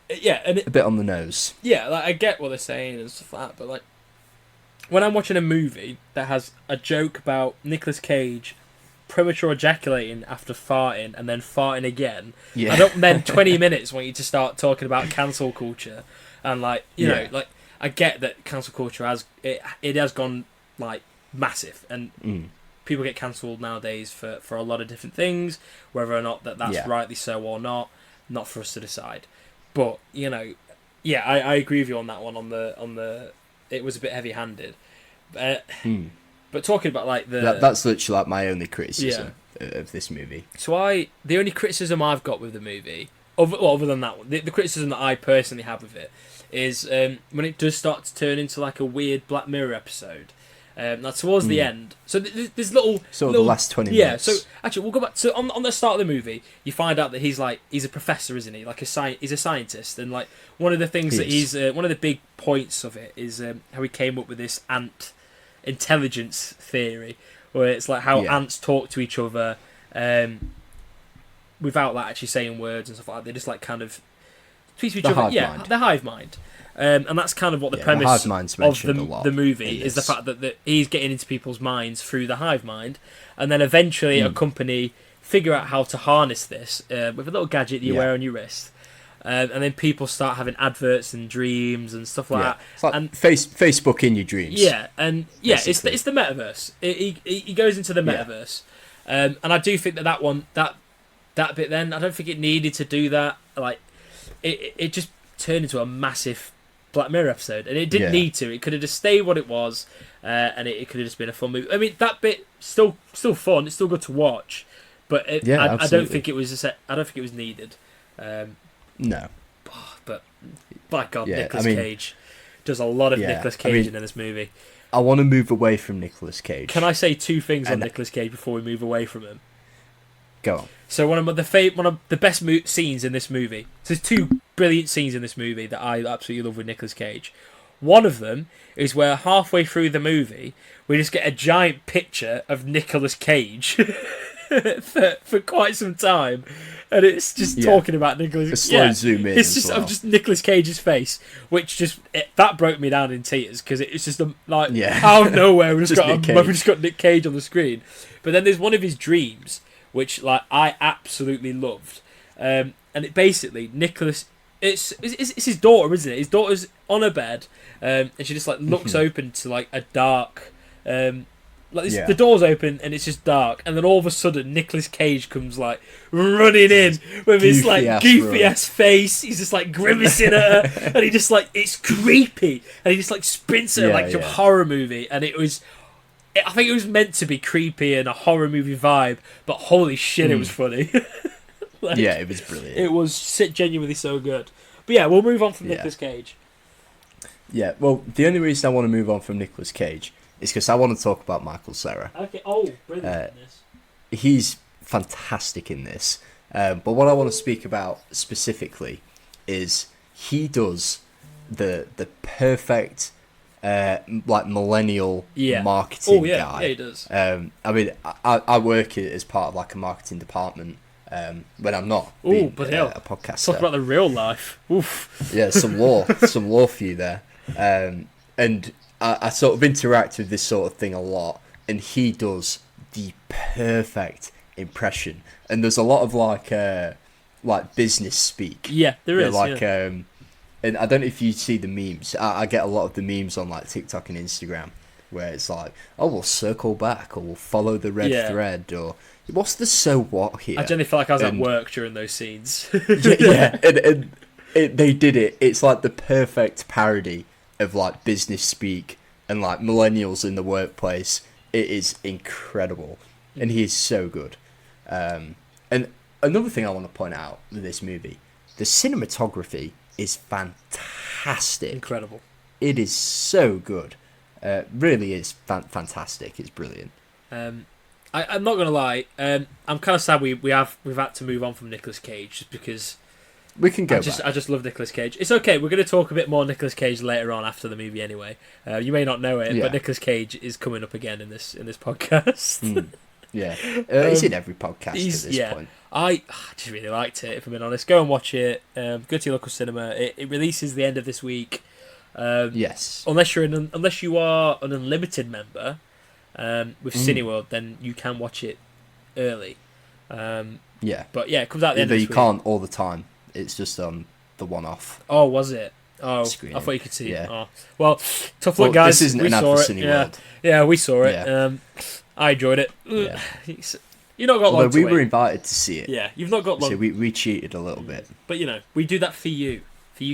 and a bit on the nose. Like I get what they're saying and stuff like that, but like when I'm watching a movie that has a joke about Nicolas Cage premature ejaculating after farting and then farting again, I don't then 20 minutes want you to start talking about cancel culture and like you know, like I get that cancel culture has gone like massive and people get cancelled nowadays for a lot of different things, whether or not that's rightly so or not for us to decide. But you know, I agree with you on that one. On the it was a bit heavy-handed, but talking about like that's literally like my only criticism of this movie. So the only criticism I've got with the movie, other than that one, the criticism that I personally have with it is when it does start to turn into like a weird Black Mirror episode. Now towards the end, so there's little the last 20 minutes. So actually, we'll go back to on the start of the movie. You find out that he's a professor, isn't he? Like he's a scientist, and like one of the things one of the big points of it is how he came up with this ant intelligence theory, where it's like how ants talk to each other without like actually saying words and stuff like that. They just like kind of speak to each other. The hive mind. And that's kind of what the premise of the movie is, the fact that he's getting into people's minds through the hive mind, and then eventually a company figure out how to harness this with a little gadget that you wear on your wrist. And then people start having adverts and dreams and stuff like that. It's like and Facebook in your dreams. Yeah, and yeah, it's basically. the metaverse. He goes into the metaverse, and I do think that bit then, I don't think it needed to do that. Like, it just turned into a massive Black Mirror episode, and it didn't need to. It could have just stayed what it was, and it could have just been a fun movie. I mean, that bit still fun. It's still good to watch, but I don't think it was. I don't think it was needed. No. But by God, Yeah, Nicolas Cage does a lot of Nicolas Cage in this movie. I want to move away from Nicolas Cage. Can I say two things on Nicolas Cage before we move away from him? Go on. So one of the best scenes in this movie. So there's two brilliant scenes in this movie that I absolutely love with Nicolas Cage. One of them is where halfway through the movie we just get a giant picture of Nicolas Cage for quite some time, and it's just talking about Nicolas. A slow zoom in. It's just of just Nicolas Cage's face, which that broke me down in tears because it's just out of nowhere we've just got Nick Cage on the screen. But then there's one of his dreams, which like I absolutely loved, and it basically Nicholas. It's his daughter, isn't it? His daughter's on her bed, and she just like looks open to like a dark. The door's open and it's just dark, and then all of a sudden Nicolas Cage comes like running in with his like goofy ass face. He's just like grimacing at her, and he just like it's creepy, and he just like sprints at her like a horror movie, and I think it was meant to be creepy and a horror movie vibe, but holy shit, it was funny. It was brilliant. It was genuinely so good. But yeah, we'll move on from Nicolas Cage. Yeah, well, the only reason I want to move on from Nicolas Cage is because I want to talk about Michael Cera. Okay. Oh, brilliant in this. He's fantastic in this. But what I want to speak about specifically is he does the perfect like millennial marketing guy. Yeah, he does. I mean, I work as part of like a marketing department when I'm not being a podcaster. Talk about the real life. Oof. Yeah, some law for you there. And I sort of interact with this sort of thing a lot, and he does the perfect impression. And there's a lot of like business speak. Yeah, there is. And I don't know if you see the memes. I get a lot of the memes on like TikTok and Instagram, where it's like, oh, we'll circle back, or we'll follow the red thread, or what's the so what here? I generally feel like I was at work during those scenes. and they did it. It's like the perfect parody of like business speak and like millennials in the workplace. It is incredible, and he is so good. And another thing I want to point out with this movie, the cinematography is fantastic. Incredible. It is so good. Really is fantastic. It's brilliant. I'm not gonna lie. I'm kind of sad we've had to move on from Nicolas Cage just because. We can go. I just love Nicolas Cage. It's okay. We're going to talk a bit more Nicolas Cage later on after the movie, anyway. You may not know it, but Nicolas Cage is coming up again in this podcast. Yeah, he's in every podcast at this point. I just really liked it. If I'm being honest, go and watch it. Go to your local cinema. It releases the end of this week. Yes. Unless you are an unlimited member with Cineworld, then you can watch it early. Yeah. But yeah, it comes out the end of this week. You can't all the time. It's just the one-off. Oh, was it? Oh, screening. I thought you could see it. Yeah. Oh. Well, tough luck, guys. This isn't we an ad saw for it. Cineworld. Yeah, we saw it. Yeah. I enjoyed it. Yeah. You've not got long to we wait. were invited to see it. Yeah, you've not got long. So we cheated a little bit. But we do that for you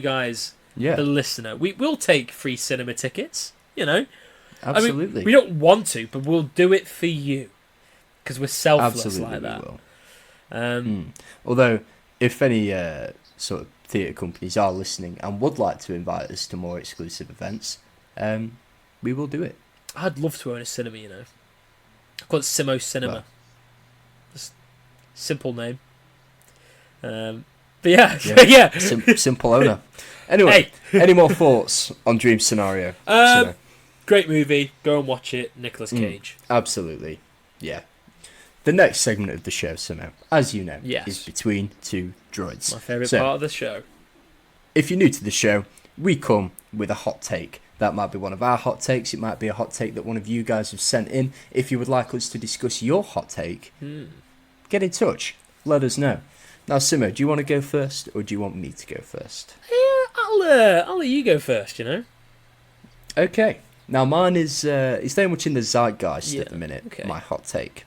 guys, the listener. We'll take free cinema tickets. Absolutely. I mean, we don't want to, but we'll do it for you because we're selfless. Absolutely, like that. We will. Although, if any sort of theatre companies are listening and would like to invite us to more exclusive events, we will do it. I'd love to own a cinema. I've got Simo Cinema. Well, just simple name. But yeah. Simple owner. Anyway, any more thoughts on Dream Scenario? Great movie. Go and watch it. Nicolas Cage. Absolutely. Yeah. The next segment of the show, Simo, as you know, is Between Two Droids. My favourite part of the show. If you're new to the show, we come with a hot take. That might be one of our hot takes. It might be a hot take that one of you guys have sent in. If you would like us to discuss your hot take, get in touch. Let us know. Now, Simo, do you want to go first, or do you want me to go first? Yeah, I'll let you go first, you know? Okay. Now, mine is very much in the zeitgeist Yeah, at the minute, okay. my hot take.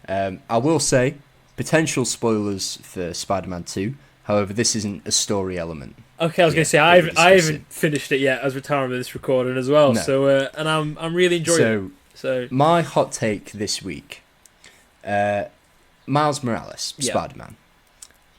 I will say, potential spoilers for Spider-Man 2. However, this isn't a story element. Okay, I was going to say, I haven't finished it yet as we're time of this recording as well, No. so, and I'm really enjoying it. So my hot take this week, Miles Morales, Yeah. Spider-Man.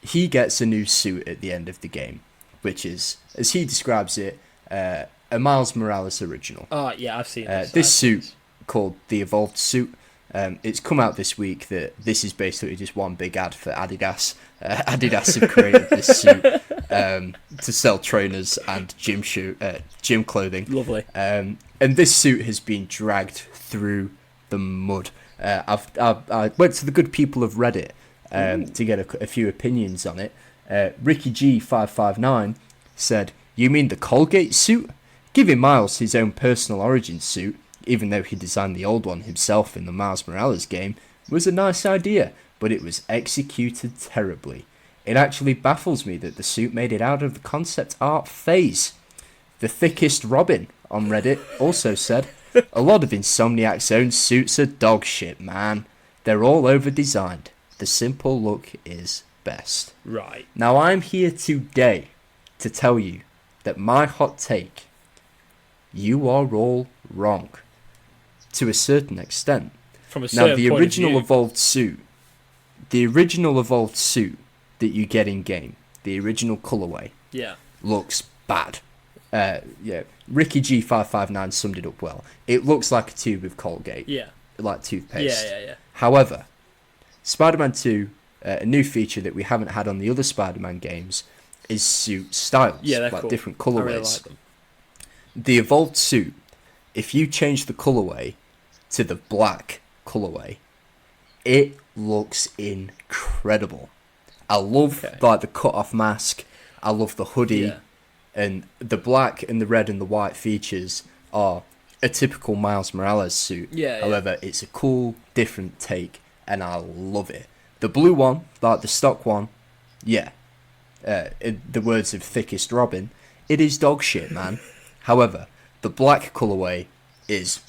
He gets a new suit at the end of the game, which is, as he describes it, a Miles Morales original. Oh, yeah, I've seen this. This suit, called the Evolved Suit, it's come out this week that this is basically just one big ad for Adidas. Adidas have created this suit to sell trainers and gym clothing. Lovely. And this suit has been dragged through the mud. I went to the good people of Reddit to get a few opinions on it. Ricky G559 said, "You mean the Colgate suit? Giving Miles his own personal origin suit, even though he designed the old one himself in the Miles Morales game, was a nice idea, but it was executed terribly. It actually baffles me that the suit made it out of the concept art phase." The Thickest Robin on Reddit also said, "A lot of Insomniac's own suits are dog shit, man. They're all over-designed. The simple look is best." Right. Now, I'm here today to tell you that my hot take, you are all wrong. To a certain extent. From a certain Now, the point original of view. evolved suit that you get in game, the original colorway, Yeah. looks bad. Yeah, Ricky G559 summed it up well. It looks like a tube of Colgate, Yeah. like toothpaste. Yeah. However, Spider-Man 2, a new feature that we haven't had on the other Spider-Man games, is suit styles, Yeah, they're like cool. different I colorways. really like them. The evolved suit, if you change the colorway to the black colorway, it looks incredible. I love like the cut-off mask. I love the hoodie. Yeah. And the black and the red and the white features are a typical Miles Morales suit. Yeah. However, it's a cool, different take, and I love it. The blue one, like the stock one, yeah. In the words of Thickest Robin, it is dog shit, man. However, the black colourway is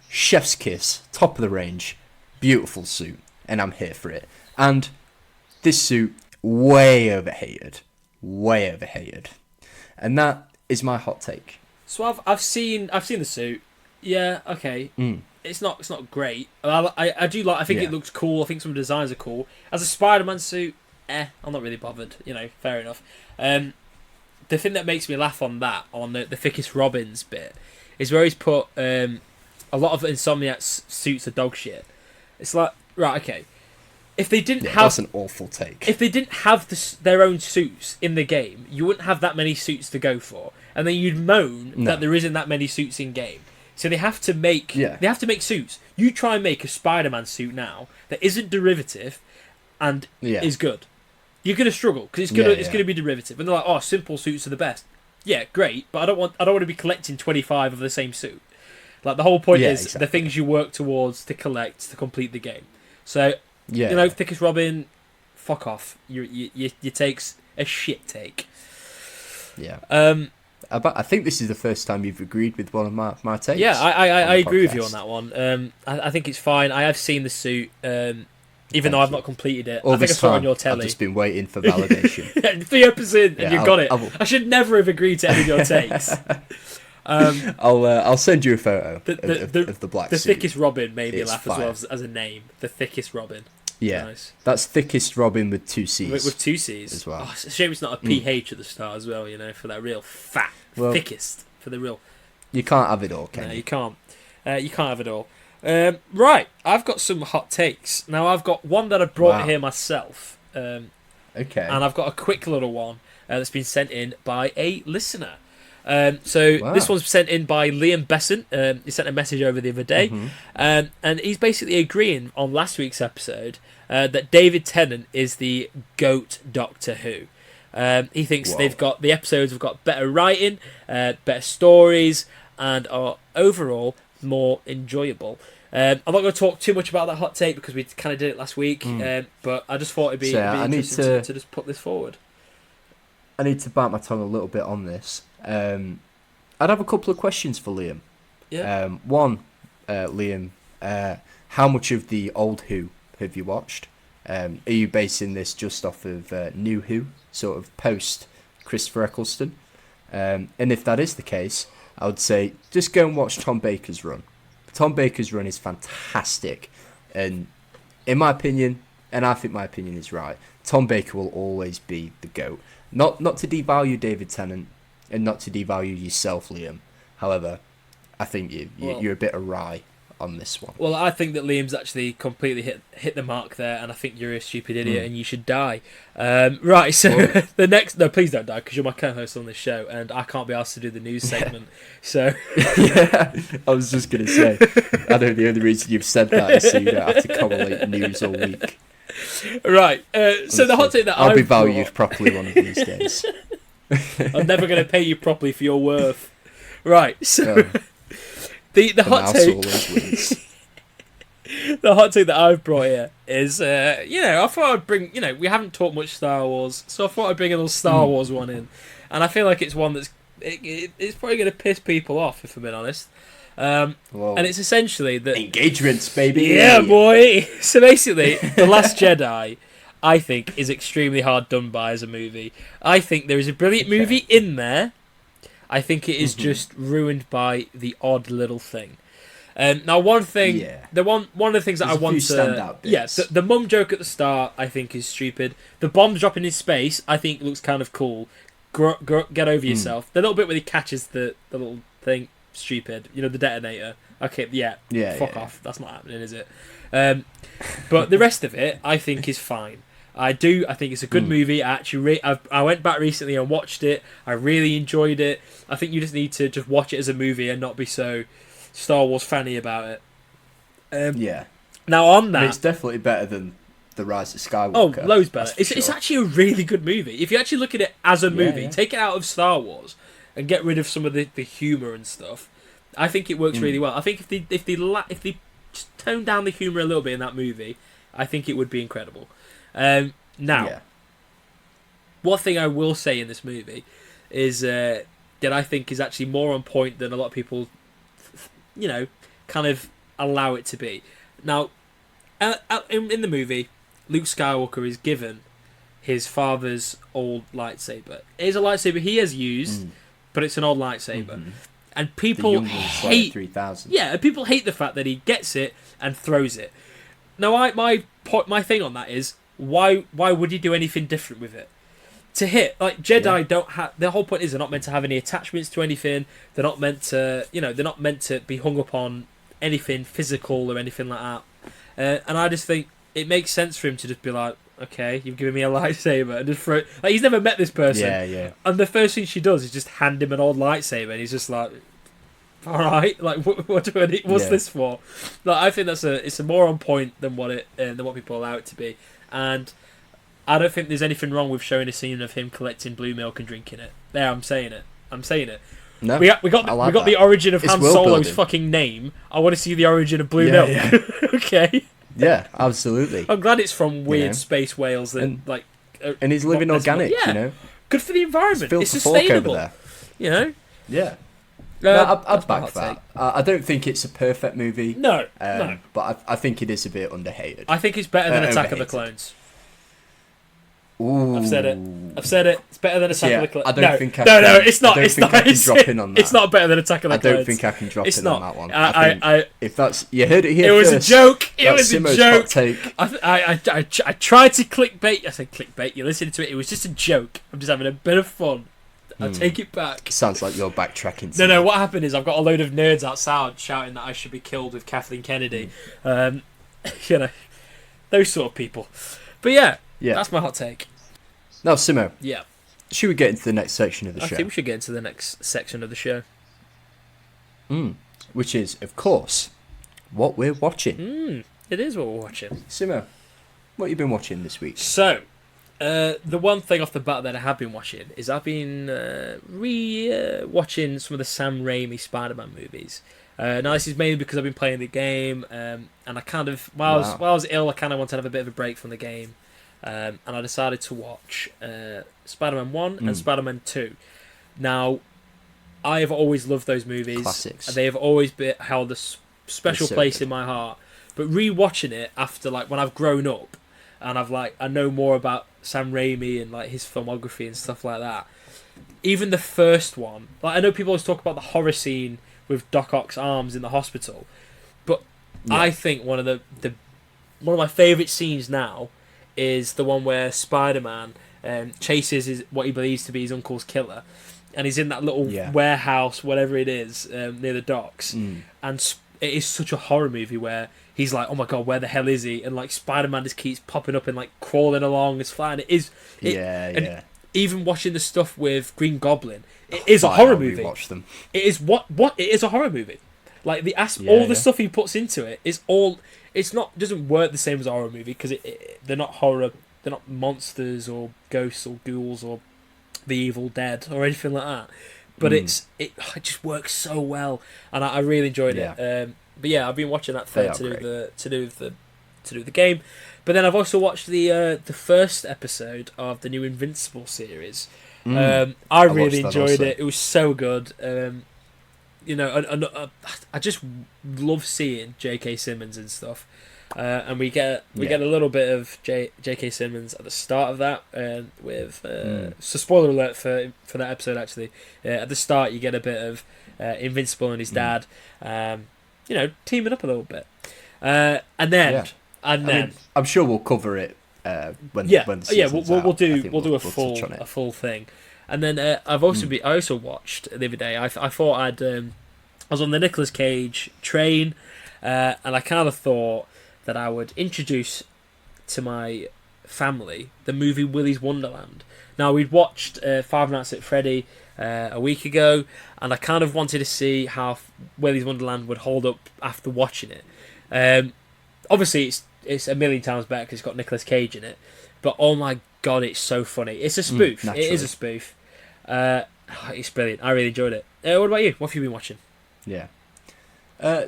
chef's kiss, top of the range, beautiful suit, and I'm here for it. And this suit, way overhated. And that is my hot take. So I've seen the suit. Yeah. Okay. It's not great. I do like. I think Yeah. it looks cool. I think some designs are cool. As a Spider-Man suit, I'm not really bothered. You know, fair enough. The thing that makes me laugh on the Thickest Robins bit is where he's put a lot of Insomniac's suits are dog shit. It's like, right, okay. If they didn't have, that's an awful take. If they didn't have their own suits in the game, you wouldn't have that many suits to go for, and then you'd moan that there isn't that many suits in game. So they have to make suits. You try and make a Spider-Man suit now that isn't derivative and is good. You're gonna struggle because it's gonna be derivative, and they're like, "Oh, simple suits are the best." Yeah, great, but I don't want to be collecting 25 of the same suit. Like the whole point is the things you work towards to collect to complete the game. So you know, Thickest Robin, fuck off. Your take's a shit take. Yeah. I think this is the first time you've agreed with one of my takes. Yeah, I agree with you on that one. I think it's fine. I have seen the suit, even though I've not completed it. All I think this I saw it on time, your telly. I've just been waiting for validation. 3 episodes in, and you've got it. I I should never have agreed to any of your takes. I'll send you a photo of the black The suit. Thickest Robin made me It's laugh fire. as well as a name. The Thickest Robin. Yeah, Nice. that's Thickest Robin with 2 C's. With 2 C's as well. Oh, it's a shame it's not a PH at the start as well. You know, for that real fat, thickest, for the real. You can't have it all, can No, you? you can't. You can't have it all. Right, I've got some hot takes. Now, I've got one that I brought here myself. Okay. And I've got a quick little one that's been sent in by a listener. This one's sent in by Liam Besant. He sent a message over the other day. And he's basically agreeing on last week's episode that David Tennant is the GOAT Doctor Who. He thinks the episodes have got better writing, better stories, and are overall more enjoyable. I'm not going to talk too much about that hot take because we kind of did it last week, but I just thought it'd be, So, it'd be I need interesting to just put this forward. I need to bite my tongue a little bit on this. I'd have a couple of questions for Liam. Yeah. One, Liam, how much of the old Who have you watched? Are you basing this just off of new Who, sort of post Christopher Eccleston? And if that is the case, I would say just go and watch Tom Baker's run. Tom Baker's run is fantastic, and in my opinion, and I think my opinion is right, Tom Baker will always be the GOAT. Not to devalue David Tennant, and not to devalue yourself, Liam. However, I think you're a bit awry on this one. Well, I think that Liam's actually completely hit the mark there, and I think you're a stupid idiot and you should die. Right, so the next... No, please don't die, because you're my co-host on this show, and I can't be asked to do the news segment. So... Yeah, I was just going to say, I know the only reason you've said that is so you don't have to correlate news all week. Right, so the hot take that I'll be valued properly one of these days. I'm never going to pay you properly for your worth. Right, so... The hot take, the hot take that I've brought here is, I thought I'd bring, we haven't talked much Star Wars, so I thought I'd bring a little Star Wars one in, and I feel like it's one that's, it's probably going to piss people off, if I'm being honest, and it's essentially that... Engagements, baby! Yeah, boy! So basically, The Last Jedi, I think, is extremely hard done by as a movie. I think there is a brilliant movie in there. I think it is just ruined by the odd little thing. Now, one thing, one of the things that I want to, the mum joke at the start, I think is stupid. The bomb dropping in space, I think looks kind of cool. Get over yourself. The little bit where he catches the little thing, stupid. The detonator. Okay, fuck off. That's not happening, is it? But the rest of it, I think, is fine. I think it's a good movie. I went back recently and watched it. I really enjoyed it. I think you just need to just watch it as a movie and not be so Star Wars fanny about it. Now on that, I mean, it's definitely better than The Rise of Skywalker. Oh, loads better. It's actually a really good movie. If you actually look at it as a movie, take it out of Star Wars and get rid of some of the humour and stuff, I think it works really well. I think if they just tone down the humour a little bit in that movie, I think it would be incredible. One thing I will say in this movie is that I think is actually more on point than a lot of people, kind of allow it to be. Now, in the movie, Luke Skywalker is given his father's old lightsaber. It is a lightsaber he has used, but it's an old lightsaber. And people hate 3000. Yeah, and people hate the fact that he gets it and throws it. Now, my thing on that is, why would he do anything different with it? To hit, like, Jedi don't have... The whole point is they're not meant to have any attachments to anything. They're not meant to, they're not meant to be hung up on anything physical or anything like that. And I just think it makes sense for him to just be like, okay, you've given me a lightsaber, and just throw it. Like, he's never met this person. Yeah. And the first thing she does is just hand him an old lightsaber, and he's just like, all right, like, what's this for? Like, I think it's a more on point than what people allow it to be. And I don't think there's anything wrong with showing a scene of him collecting blue milk and drinking it. There, I'm saying it. No, we got the origin of Han Solo's fucking name. I want to see the origin of blue milk. Yeah. Okay. Yeah, absolutely. I'm glad it's from weird space whales that and he's living organic. Good for the environment. It's sustainable. Over there. Yeah. No, I'd back that. I don't think it's a perfect movie. No. But I think it is a bit underhated. I think it's better than Attack of the Clones. Ooh. I've said it. It's better than Attack of the Clones. I don't think I can. No, it's not. It's not. I can drop in on that. It's not better than Attack of the Clones. I don't think I can drop in on that one. If that's... You heard it here It was first. A joke. It was Simo's a joke. Hot take. I tried to clickbait. I said clickbait. You're listening to it. It was just a joke. I'm just having a bit of fun. I'll take it back. Sounds like you're backtracking. No. What happened is I've got a load of nerds outside shouting that I should be killed with Kathleen Kennedy. Those sort of people. But yeah, that's my hot take. Now, Simo. Yeah. Should we get into the next section of the show? I think we should get into the next section of the show. Which is, of course, what we're watching. It is what we're watching. Simo, what have you been watching this week? So, the one thing off the bat that I have been watching is I've been watching some of the Sam Raimi Spider-Man movies. Now this is mainly because I've been playing the game, and I kind of while I was ill, I kind of wanted to have a bit of a break from the game, and I decided to watch Spider-Man 1 and Spider-Man 2. Now, I have always loved those movies. Classics. They have always held a special place in my heart. But rewatching it after when I've grown up, and I know more about Sam Raimi and his filmography and stuff like that. Even the first one, I know people always talk about the horror scene with Doc Ock's arms in the hospital, but I think one of my favourite scenes now is the one where Spider-Man chases what he believes to be his uncle's killer, and he's in that little warehouse, whatever it is, near the docks, and it is such a horror movie where he's like, oh my god, where the hell is he? And Spider-Man just keeps popping up and crawling along, it's flying. And even watching the stuff with Green Goblin, it is a horror movie. Watch them. It is it is a horror movie. All the stuff he puts into it is all. It's not doesn't work the same as a horror movie because they're not horror. They're not monsters or ghosts or ghouls or the Evil Dead or anything like that. But it just works so well, and I really enjoyed it. But yeah, I've been watching that to do the game. But then I've also watched the first episode of the new Invincible series. I really enjoyed it. It was so good. I just love seeing J.K. Simmons and stuff. And we get a little bit of J.K. Simmons at the start of that, with so spoiler alert for that episode actually. At the start, you get a bit of Invincible and his dad, teaming up a little bit, and then I mean, I'm sure we'll cover it when the season's out. We'll do a full thing, and then I also watched the other day. I thought I was on the Nicolas Cage train, and I kind of thought that I would introduce to my family the movie Willy's Wonderland. Now, we'd watched Five Nights at Freddy a week ago, and I kind of wanted to see how Willy's Wonderland would hold up after watching it. Obviously, it's a million times better because it's got Nicolas Cage in it, but oh my god, it's so funny. It's a spoof. It is a spoof. It's brilliant. I really enjoyed it. What about you? What have you been watching? Yeah.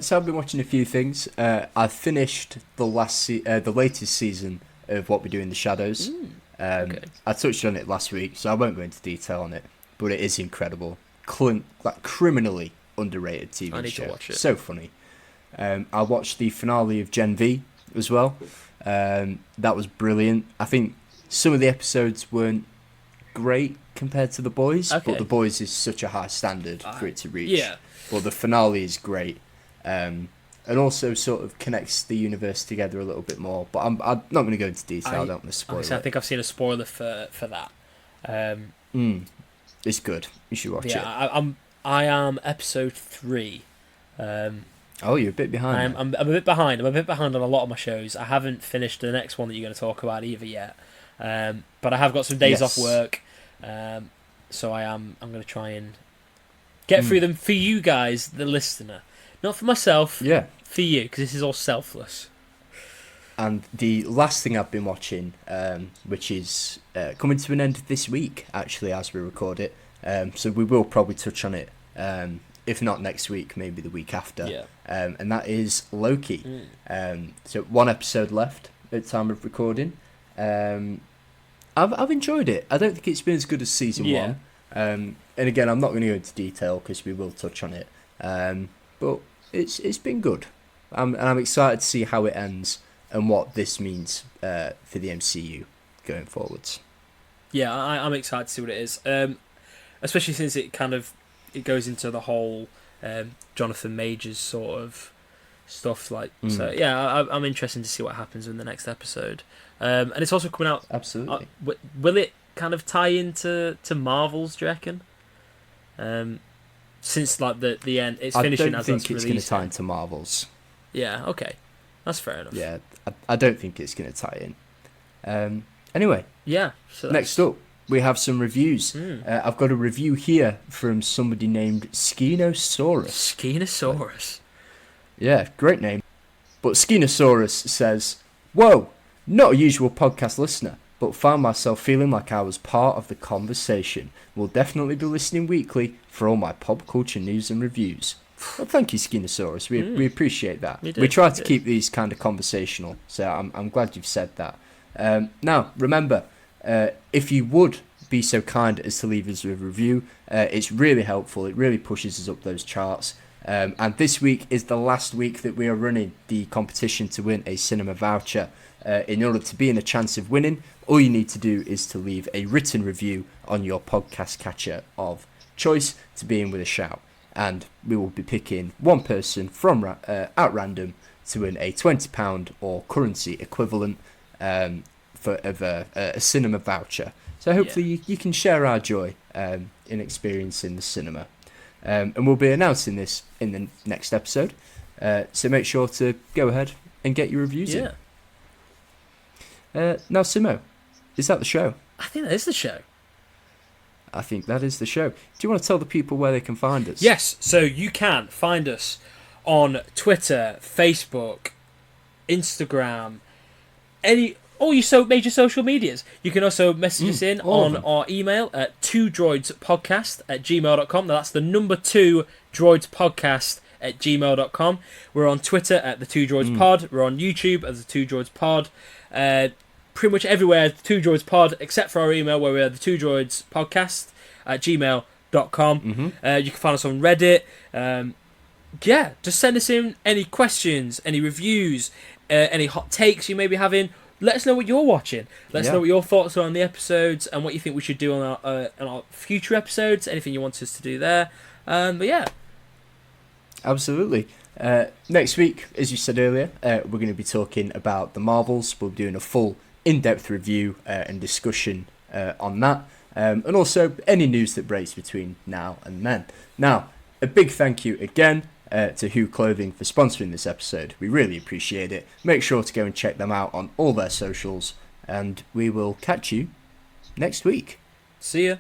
So I've been watching a few things. I finished the latest season of What We Do in the Shadows. I touched on it last week, so I won't go into detail on it, but it is incredible. Criminally underrated TV show. I need to watch it. So funny. I watched the finale of Gen V as well. That was brilliant. I think some of the episodes weren't great compared to The Boys, but The Boys is such a high standard for it to reach. Yeah. But the finale is great. And also sort of connects the universe together a little bit more. But I'm not going to go into detail. I don't want to spoil it. I think I've seen a spoiler for that. It's good. You should watch it. I am episode 3. Oh, you're a bit behind. I'm a bit behind. I'm a bit behind on a lot of my shows. I haven't finished the next one that you're going to talk about either yet. But I have got some days off work. So I'm going to try and get through them for you guys, the listener. Not for myself, for you, because this is all selfless. And the last thing I've been watching, which is coming to an end this week, actually, as we record it. So we will probably touch on it, if not next week, maybe the week after. Yeah. And that is Loki. So one episode left at the time of recording. I've enjoyed it. I don't think it's been as good as season 1. And again, I'm not going to go into detail because we will touch on it. But it's been good. I'm excited to see how it ends and what this means for the MCU going forwards. Yeah, I'm excited to see what it is. Especially since it goes into the whole Jonathan Majors sort of stuff. So yeah, I'm interested to see what happens in the next episode. And it's also coming out. Absolutely. Will it kind of tie into Marvels? Do you reckon? Since the end, it's finishing as it's released. I don't think it's going to tie into Marvels. Yeah. Okay, that's fair enough. Yeah, I don't think it's going to tie in. Anyway. Yeah. So next up, we have some reviews. I've got a review here from somebody named Skinosaurus. Skinosaurus. Yeah, great name. But Skinosaurus says, "Whoa, not a usual podcast listener, but found myself feeling like I was part of the conversation. Will definitely be listening weekly for all my pop culture news and reviews. Well, thank you, Skinosaurus. We appreciate that. We try to keep these kind of conversational, so I'm glad you've said that. Now, remember, if you would be so kind as to leave us a review, it's really helpful. It really pushes us up those charts. And this week is the last week that we are running the competition to win a cinema voucher. In order to be in a chance of winning, all you need to do is to leave a written review on your podcast catcher of choice to be in with a shout. And we will be picking one person from at random to win a £20 or currency equivalent of a cinema voucher. So hopefully you can share our joy in experiencing the cinema. And we'll be announcing this in the next episode. So make sure to go ahead and get your reviews in. Now, Simo, is that the show? I think that is the show. I think that is the show. Do you want to tell the people where they can find us? Yes, so you can find us on Twitter, Facebook, Instagram, all your major social medias. You can also message us in on our email at 2droidspodcast@gmail.com. Now that's the number 2 droidspodcast@gmail.com. We're on Twitter at the 2 Droids Pod. We're on YouTube as the 2 Droids Pod. Pretty much everywhere, the 2 Droids Pod, except for our email where we are the 2 Droids Podcast @gmail.com. You can find us on Reddit. Just send us in any questions, any reviews, any hot takes you may be having. Let us know what you're watching. Let us know what your thoughts are on the episodes and what you think we should do on our future episodes. Anything you want us to do there. Absolutely. Next week, as you said earlier, we're going to be talking about the Marvels. We'll be doing a full in-depth review and discussion on that. And also any news that breaks between now and then. Now, a big thank you again to Who Clothing for sponsoring this episode. We really appreciate it. Make sure to go and check them out on all their socials, and we will catch you next week. See ya.